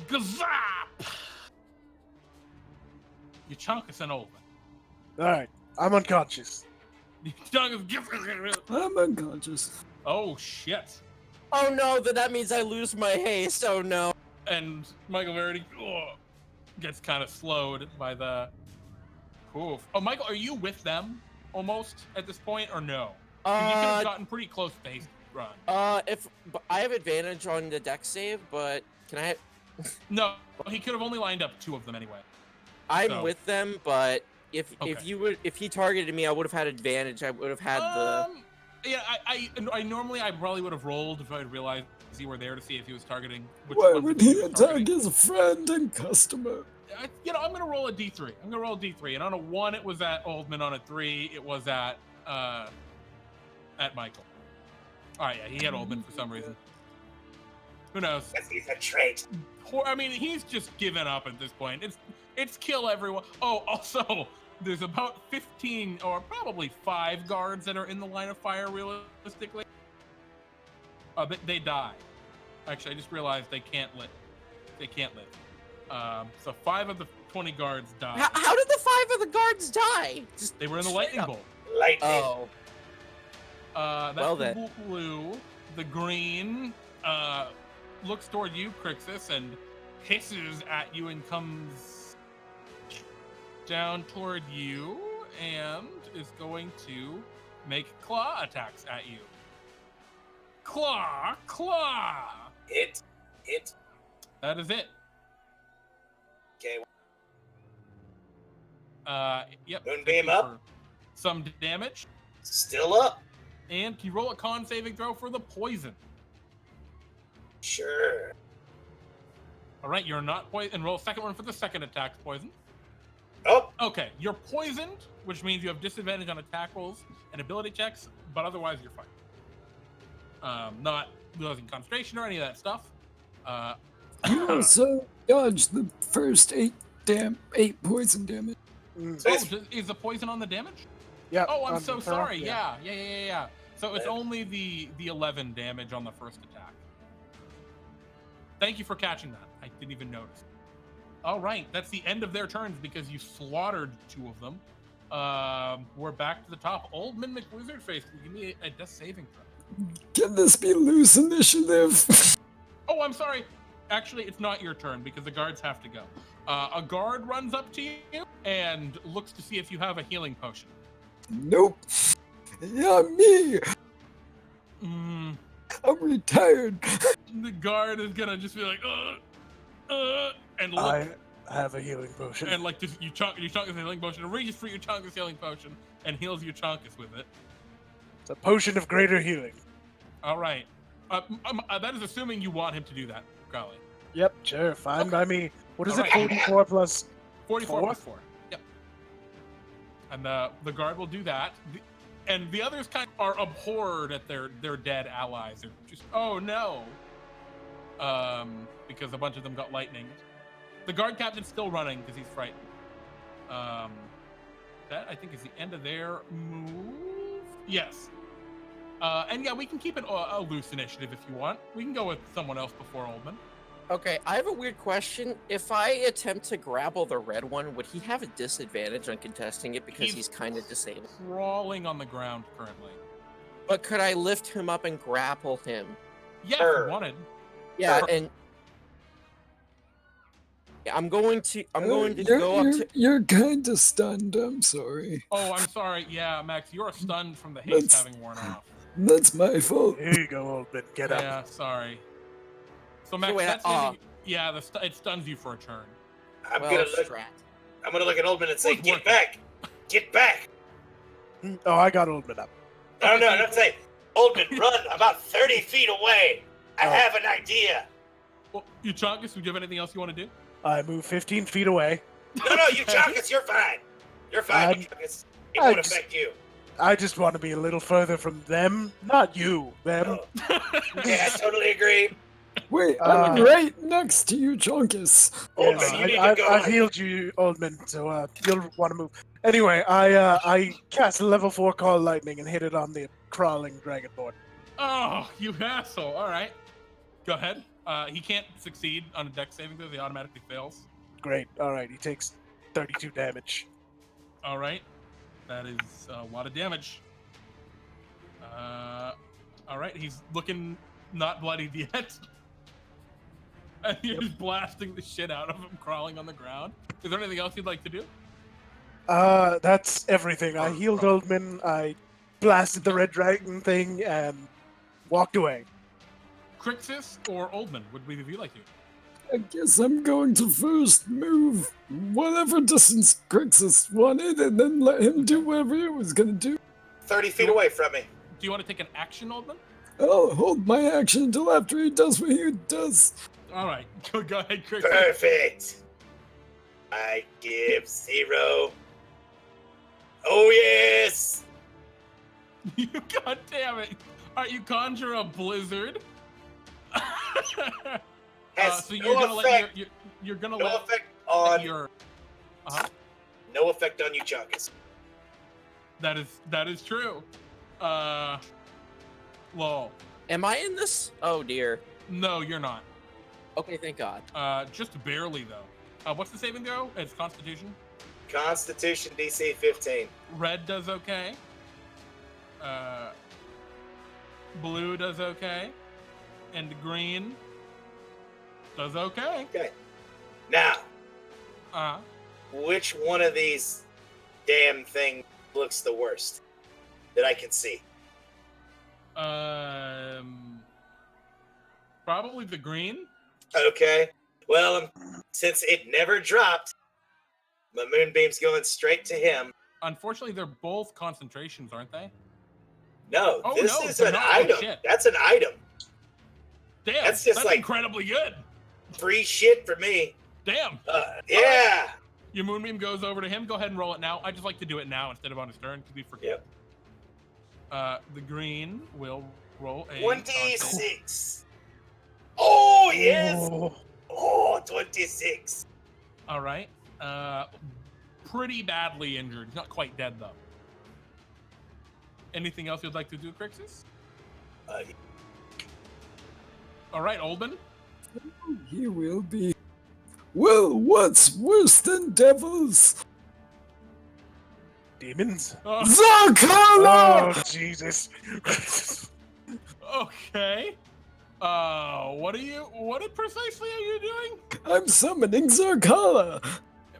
Gazap! Euchaunkas and Oldman. Alright. I'm unconscious. Euchaunkas, I'm unconscious. oh shit! Oh no, then that means I lose my haste. Oh no. And Michael Verity gets kind of slowed by the. Oof. Oh, Michael, are you with them almost at this point, or no? 'Cause you could have gotten pretty close to the haste run. If I have advantage on the deck save, but can I? No, he could have only lined up 2 of them anyway. I'm So- with them, but if Okay. if he targeted me, I would have had advantage. I would have had the. Yeah, I normally I probably would have rolled if I had realized you were there to see if he was targeting. Which Why ones would he he was attack targeting. his friend and customer? I'm gonna roll a d3. I'm gonna roll a d3, and on a 1 it was at Oldman. On a 3 it was at Michael. All right, yeah, he had Oldman for some reason. Who knows? Because he's a trait. I mean, he's just given up at this point. It's kill everyone. Oh, also, there's about 15 or probably 5 guards that are in the line of fire. Realistically, they die. Actually, I just realized they can't live. They can't live. So 5 of the 20 guards die. How did the 5 of the guards die? Just They were in the lightning bolt. Lightning. Oh. That's Well the then. blue. The green looks toward you, Krixus, and hisses at you and comes down toward you and is going to make claw attacks at you. Claw! Hit. That is it. Okay. Yep. Moonbeam thank you up. for some damage. Still up. And can you roll a con saving throw for the poison? Sure. All right, you're not poisoned. And roll a second one for the second attack poison. Oh, Okay, you're poisoned, which means you have disadvantage on attack rolls and ability checks, but otherwise you're fine. Not losing concentration or any of that stuff. You also dodged the first 8 poison damage. so Oh, it's is the poison on the damage? Yeah. Oh, I'm on so the sorry. front, Yeah. So it's Yeah. only the 11 damage on the first attack. Thank you for catching that. I didn't even notice. All right, that's the end of their turns because you slaughtered 2 of them. We're back to the top. Oldman McWizardface, give me a death saving throw. Can this be loose initiative? Oh, I'm sorry. Actually, it's not your turn because the guards have to go. A guard runs up to you and looks to see if you have a healing potion. Nope. Yeah, me. Mm, I'm retired. the guard is gonna just be like, and look, I have a healing potion. and like just Euchaunkas healing potion, and reaches for Euchaunkas healing potion and heals Euchaunkas with it. It's a potion of greater healing. All right. That is assuming you want him to do that, Crowley. Yep, sure, fine Okay. by me. What is All it? right. 44 plus. 44 4? plus 4. Yep. And the guard will do that. And the others kind of are abhorred at their dead allies. They're just, oh no. Because a bunch of them got lightning. The guard captain's still running because he's frightened. That I think is the end of their move. Yes. And yeah, we can keep it a loose initiative if you want. We can go with someone else before Oldman. Okay, I have a weird question. If I attempt to grapple the red one, would he have a disadvantage on contesting it because he's kind of disabled? Crawling on the ground currently. But could I lift him up and grapple him? Yeah, if Sure. you wanted. Yeah, and yeah, I'm going to you're, go up to. You're kind of stunned. I'm sorry. Oh, I'm sorry. Yeah, Max, you're stunned from the haste That's- having worn off. That's my fault. Here you go, Oldman. Get up. Yeah, sorry. So Max, wait, that's yeah, it stuns you for a turn. I'm Well, gonna look. strat. I'm gonna look at Oldman and say, Worth "Get working. back! Get back!" Oh, I got Oldman up. No, don't say, "Oldman, run about 30 feet away." I Oh. have an idea. Well, Euchaunkas, would you have anything else you want to do? I move 15 feet away. No, Euchaunkas, you're fine. You're fine, I'm- Euchaunkas. It I won't just- affect you. I just want to be a little further from them. Not you, them. Yeah, I totally agree. Wait, I'm Uh, right next to you, Chunkus. Oldman, Yes, you need to I've go. healed you, Oldman, so you'll want to move. Anyway, I cast a level 4 Call Lightning and hit it on the crawling dragonborn. Oh, you asshole. All right. Go ahead. He can't succeed on a dex saving throw. He automatically fails. Great. All right, he takes 32 damage. All right. That is a lot of damage. All right, he's looking not bloodied yet. And you're just blasting the shit out of him, crawling on the ground. Is there anything else you'd like to do? That's everything. I healed Oldman, I blasted the red dragon thing, and walked away. Krixus or Oldman, would either of you like to? I guess I'm going to first move whatever distance Krixus wanted and then let him do whatever he was going to do. 30 feet away from me. Do you want to take an action, Oldman? I'll hold my action until after he does what he does. All right, go ahead, Krixus. Perfect. I give 0. Oh, yes. You goddamn it! All right, you conjure a blizzard. Has So no you're gonna effect. let you're gonna No let effect on. your No effect on Euchaunkas. that is true. Lol. Am I in this? Oh dear. No, you're not. Okay, thank God. Just barely though. What's the saving throw? It's Constitution. Constitution DC 15. Red does okay. Blue does okay, and green does okay. Okay. Now, which one of these damn things looks the worst that I can see? Probably the green. Okay. Well, since it never dropped, my moonbeam's going straight to him. Unfortunately, they're both concentrations, aren't they? No, Oh, this no, is they're an not. Oh, item. shit. That's an item. Damn, That's just like- incredibly good. Free shit for me. Damn. Yeah. Your moonbeam goes over to him. Go ahead and roll it now. I just like to do it now instead of on his turn because we forget. Yep. The green will roll a 1d6. Oh, yes. Oh, Oh, 26. All right. Pretty badly injured. He's not quite dead though. Anything else you'd like to do, Krixus? All right, Oldman. He will be. Well, what's worse than devils? demons? Zarkala! Oh, Jesus. Okay. What precisely are you doing? I'm summoning Zarkala.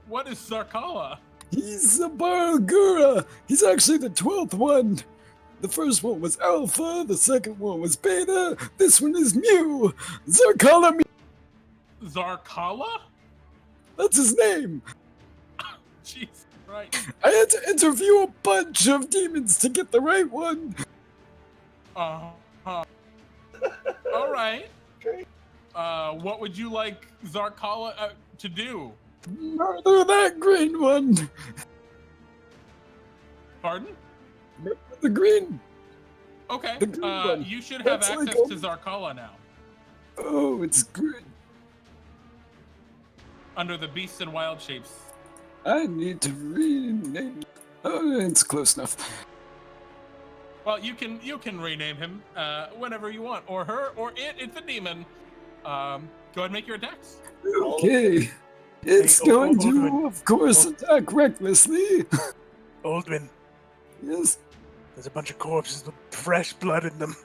What is Zarkala? He's a Baragura. He's actually the 12th one. The first one was Alpha, the second one was Beta, this one is Mu. Zarkala Mu. Zarkala? That's his name. Jeez, right. I had to interview a bunch of demons to get the right one. All right. Great. What would you like Zarkala to do? Murder that green one. Pardon? Murder the green. Okay. The green one. You should have That's access like to Zarkala now. Oh, it's green. Under the beasts and wild shapes. I need to rename. Oh, it's close enough. Well, you can rename him whenever you want, or her, or it. It's a demon. Go ahead and make your attacks. Okay. It's going to, Oldman. of course, attack recklessly. Oldman, Yes, there's a bunch of corpses with fresh blood in them.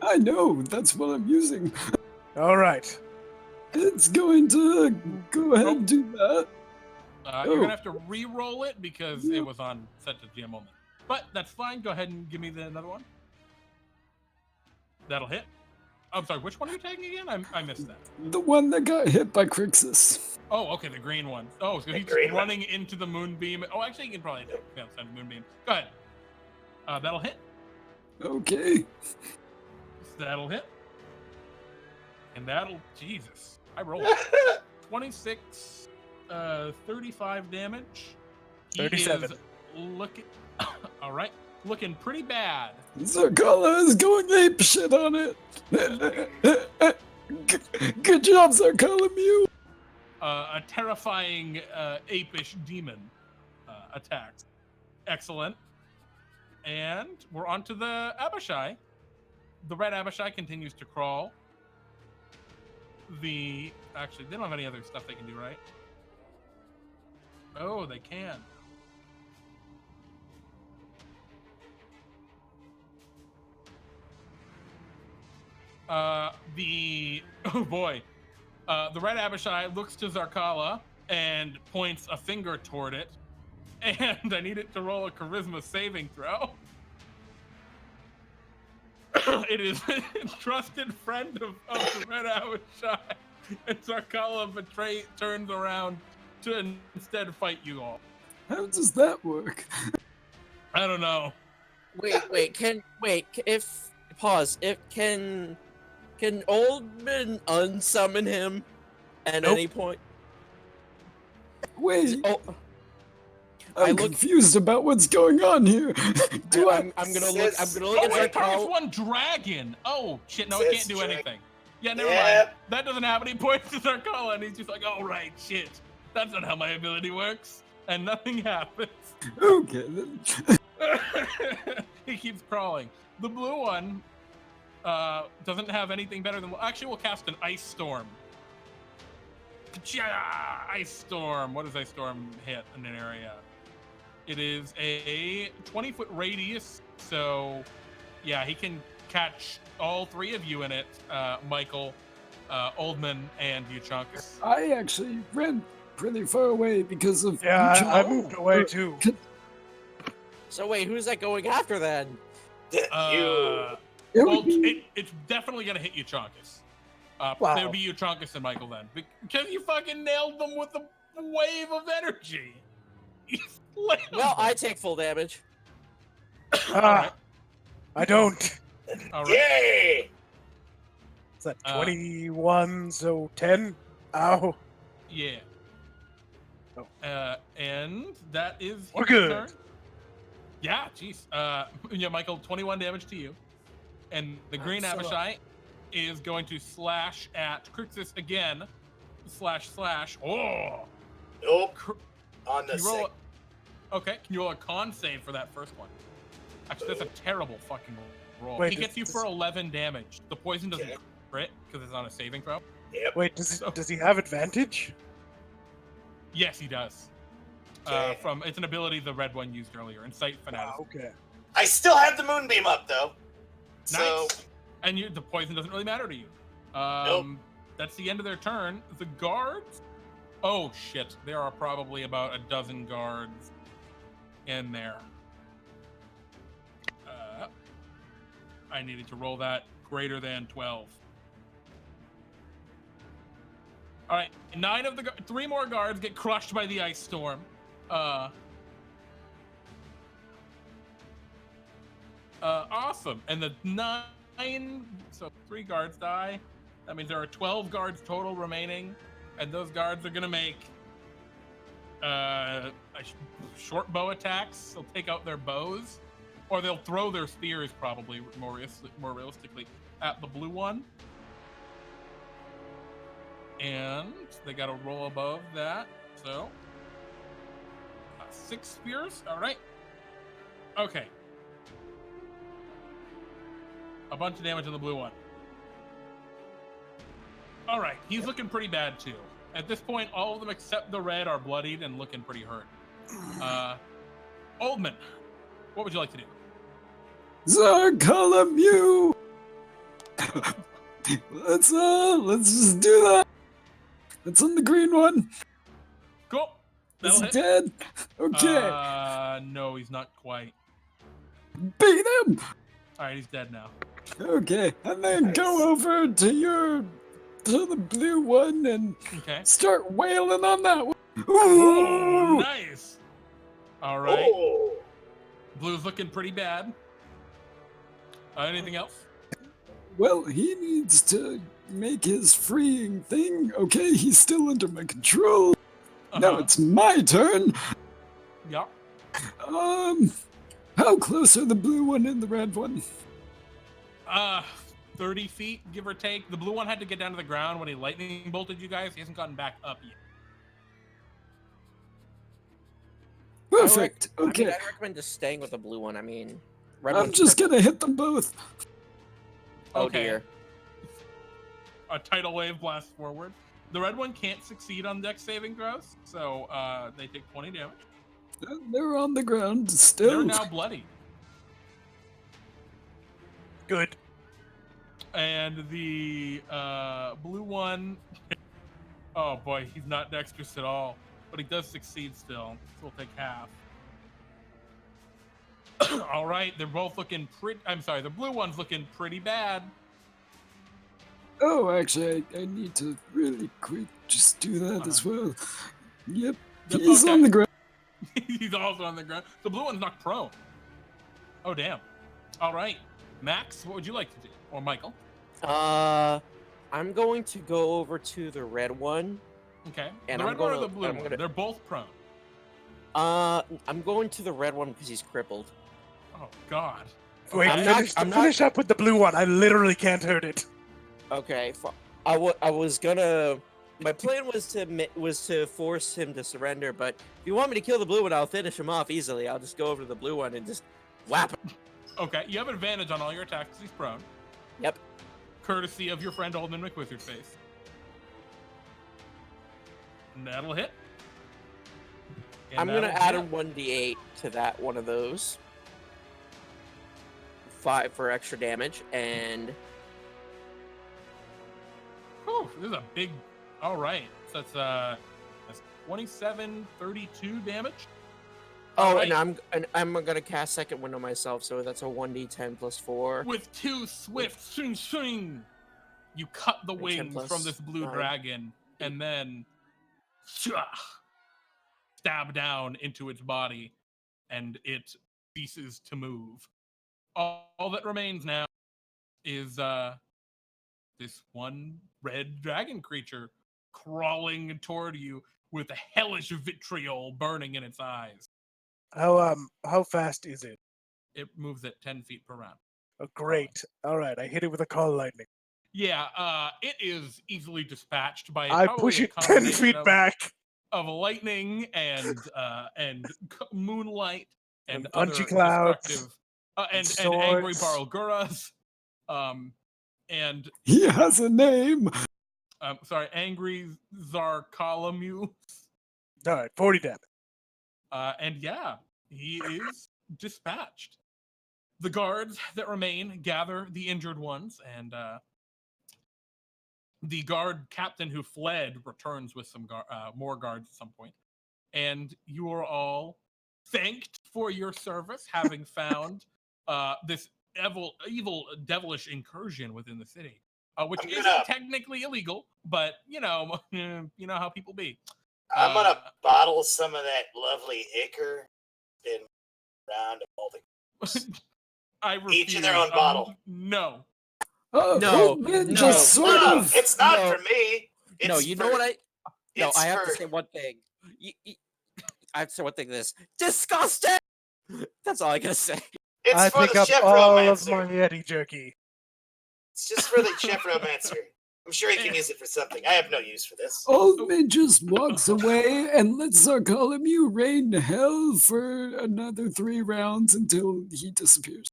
I know. That's what I'm using. All right. It's going to go ahead and do that. You're gonna have to re-roll it because it was on set to GM moment. But that's fine. Go ahead and give me another one. That'll hit. I'm sorry. Which one are you taking again? I missed that. The one that got hit by Krixus. Oh, okay, the green one. Oh, so The he's green one. running into the moonbeam. Oh, actually, you can probably send the moonbeam. Go ahead. That'll hit. Okay. That'll hit. And that'll... Jesus. I rolled 26, 35 damage. He 37. is looking... All right. Looking pretty bad. Zarkala is going ape shit on it. Good job, Zarkala Mew. A terrifying apish demon attacks. Excellent. And we're on to the Abishai. The red Abishai continues to crawl. Actually, they don't have any other stuff they can do, right? Oh, they can. Oh boy. The red Abishai looks to Zarkala and points a finger toward it, and I need it to roll a charisma saving throw. It is a trusted friend of the red Abishai, and Zarkala turns around to instead fight you all. How does that work? I don't know. Can Oldman unsummon him at any point? Wait. Oh, I'm confused about what's going on here. I'm gonna look at Zarkala. Zarkala. One dragon. Oh shit! No, it can't do anything. Yeah, never mind. That doesn't happen. He points to Zarkala and he's just like, "Oh right, shit. That's not how my ability works." And nothing happens. Okay. Then. He keeps crawling. The blue one doesn't have anything better than. Actually, we'll cast an ice storm. Ice storm. What does ice storm hit in an area? It is a 20-foot radius. So, yeah, he can catch all three of you in it. Michael, Oldman, and Euchaunkas. I actually ran pretty far away because of. I moved away too. So wait, who's that going after then? It's definitely gonna hit Euchaunkas. Wow. There would be Euchaunkas and Michael then, because you fucking nailed them with a wave of energy. Well, I take full damage. Right. I don't. All right. Yay! Is that 21? So 10? Ow. Yeah. Oh. And that is. We're good. Turn. Yeah, jeez. Yeah, Michael, 21 damage to you. And the green Abishai is going to slash at Krixus again. Slash. Oh! Nope. On the second. Okay, can you roll a con save for that first one? Actually, that's a terrible fucking roll. Wait, he gets you for 11 damage. The poison doesn't crit because it's on a saving throw. Yep. Wait, does he have advantage? Yes, he does. It's an ability the red one used earlier, Incite Fanaticism. Okay. I still have the moonbeam up though. So Nice. And the poison doesn't really matter to you. Nope. That's the end of their turn. The guards. Oh shit! There are probably about a dozen guards in there. I needed to roll that greater than 12. All right, 3 more guards get crushed by the ice storm. Awesome. And the 9, so 3 guards die. That means there are 12 guards total remaining, and those guards are gonna make short bow attacks. They'll take out their bows, or they'll throw their spears, probably more realistically, at the blue one. And they got to roll above that. So 6 spears. All right. Okay. A bunch of damage on the blue one. All right. He's looking pretty bad too. At this point, all of them except the red are bloodied and looking pretty hurt. Oldman, what would you like to do? Zarkala Mew! Let's just do that. That's on the green one. Cool. Is he dead? Okay. No, he's not quite. Beat him! Alright, he's dead now. Okay, and then go over to the blue one and start wailing on that one. Oh, nice. Alright. Oh. Blue's looking pretty bad. Anything else? Well, he needs to make his freeing thing. Okay, he's still under my control. Now it's my turn. Yeah. How close are the blue one and the red one? 30 feet, give or take. The blue one had to get down to the ground when he lightning bolted you guys. He hasn't gotten back up yet. Perfect. Okay. I recommend just staying with the blue one. I mean, I'm just gonna hit them both. Oh dear. A tidal wave blasts forward. The red one can't succeed on dex saving throws, so they take 20 damage. They're on the ground still. They're now bloody. Good. And the blue one, oh boy, he's not dexterous at all, but he does succeed still, so we'll take half. All right, they're both looking pretty. I'm sorry, the blue one's looking pretty bad. Oh, actually, I need to really quick just do that as well. Yep, he's on the ground. He's also on the ground. The blue one's knocked prone. Oh, damn. All right. Max, what would you like to do? Or Michael? I'm going to go over to the red one. Okay. And the red one or the blue one? They're both prone. I'm going to the red one because he's crippled. Oh, God. Wait, I'm finish up with the blue one. I literally can't hurt it. Okay. I was gonna... My plan was to force him to surrender, but if you want me to kill the blue one, I'll finish him off easily. I'll just go over to the blue one and just whap him. Okay, you have advantage on all your attacks because he's prone. Yep. Courtesy of your friend Oldman McWizardface. And that'll hit. And I'm gonna add a 1d8 to that one of those. 5 for extra damage, and... Whew, this is a big... All right, so that's 27, 32 damage. Oh, right. and I'm gonna cast Second Wind on myself, so that's a 1d10 plus 4. With 2 swift swing, you cut the wings from this blue dragon, and then stab down into its body, and it ceases to move. All that remains now is this one red dragon creature crawling toward you with a hellish vitriol burning in its eyes. How fast is it? It moves at 10 feet per round. Oh, great. All right, I hit it with a call lightning. Yeah, it is easily dispatched by I push it 10 feet back. Of lightning and moonlight and punchy other clouds destructive and angry Barlguras. And he has a name. Sorry, angry Zarkalamu. All right, 40 damage. And yeah, he is dispatched. The guards that remain gather the injured ones, and the guard captain who fled returns with some more guards at some point. And you are all thanked for your service, having found this evil, devilish incursion within the city, which isn't technically illegal, but you know how people be. I'm gonna bottle some of that lovely ichor. Been around all the. I refuse. Each in their own bottle. No. No, just sort of. It's not for me. It's no, you know what I have to for... say one thing. I have to say one thing. This disgusting. That's all I gotta say. It's I for pick the up chef all romancer. of my Yeti jerky. It's just for the chef romancer. I'm sure he can use it for something. I have no use for this. Oldman just walks away and lets Zarkalamu rain hell for another 3 rounds until he disappears.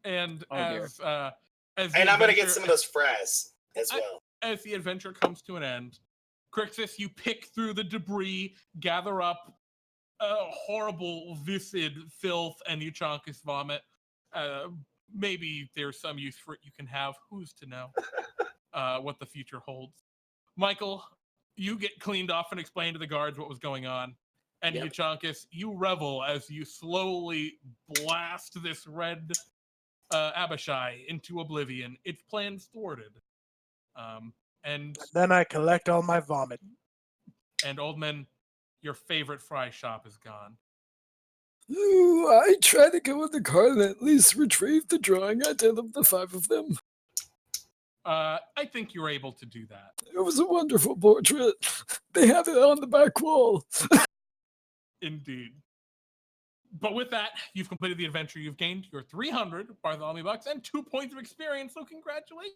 And as and I'm gonna get some of those fries as well. As the adventure comes to an end, Krixus, you pick through the debris, gather up horrible viscid filth and Euchaunkas vomit. Maybe there's some use for it you can have. Who's to know what the future holds? Michael, you get cleaned off and explain to the guards what was going on. And Euchaunkas, you revel as you slowly blast this red Abishai into oblivion. Its plans thwarted. And then I collect all my vomit. And Oldman, your favorite fry shop is gone. Ooh, I try to go in the car and at least retrieve the drawing I did of the 5 of them. I think you were able to do that. It was a wonderful portrait. They have it on the back wall. Indeed. But with that, you've completed the adventure. You've gained your 300 Bartholomew bucks and 2 points of experience, so congratulations.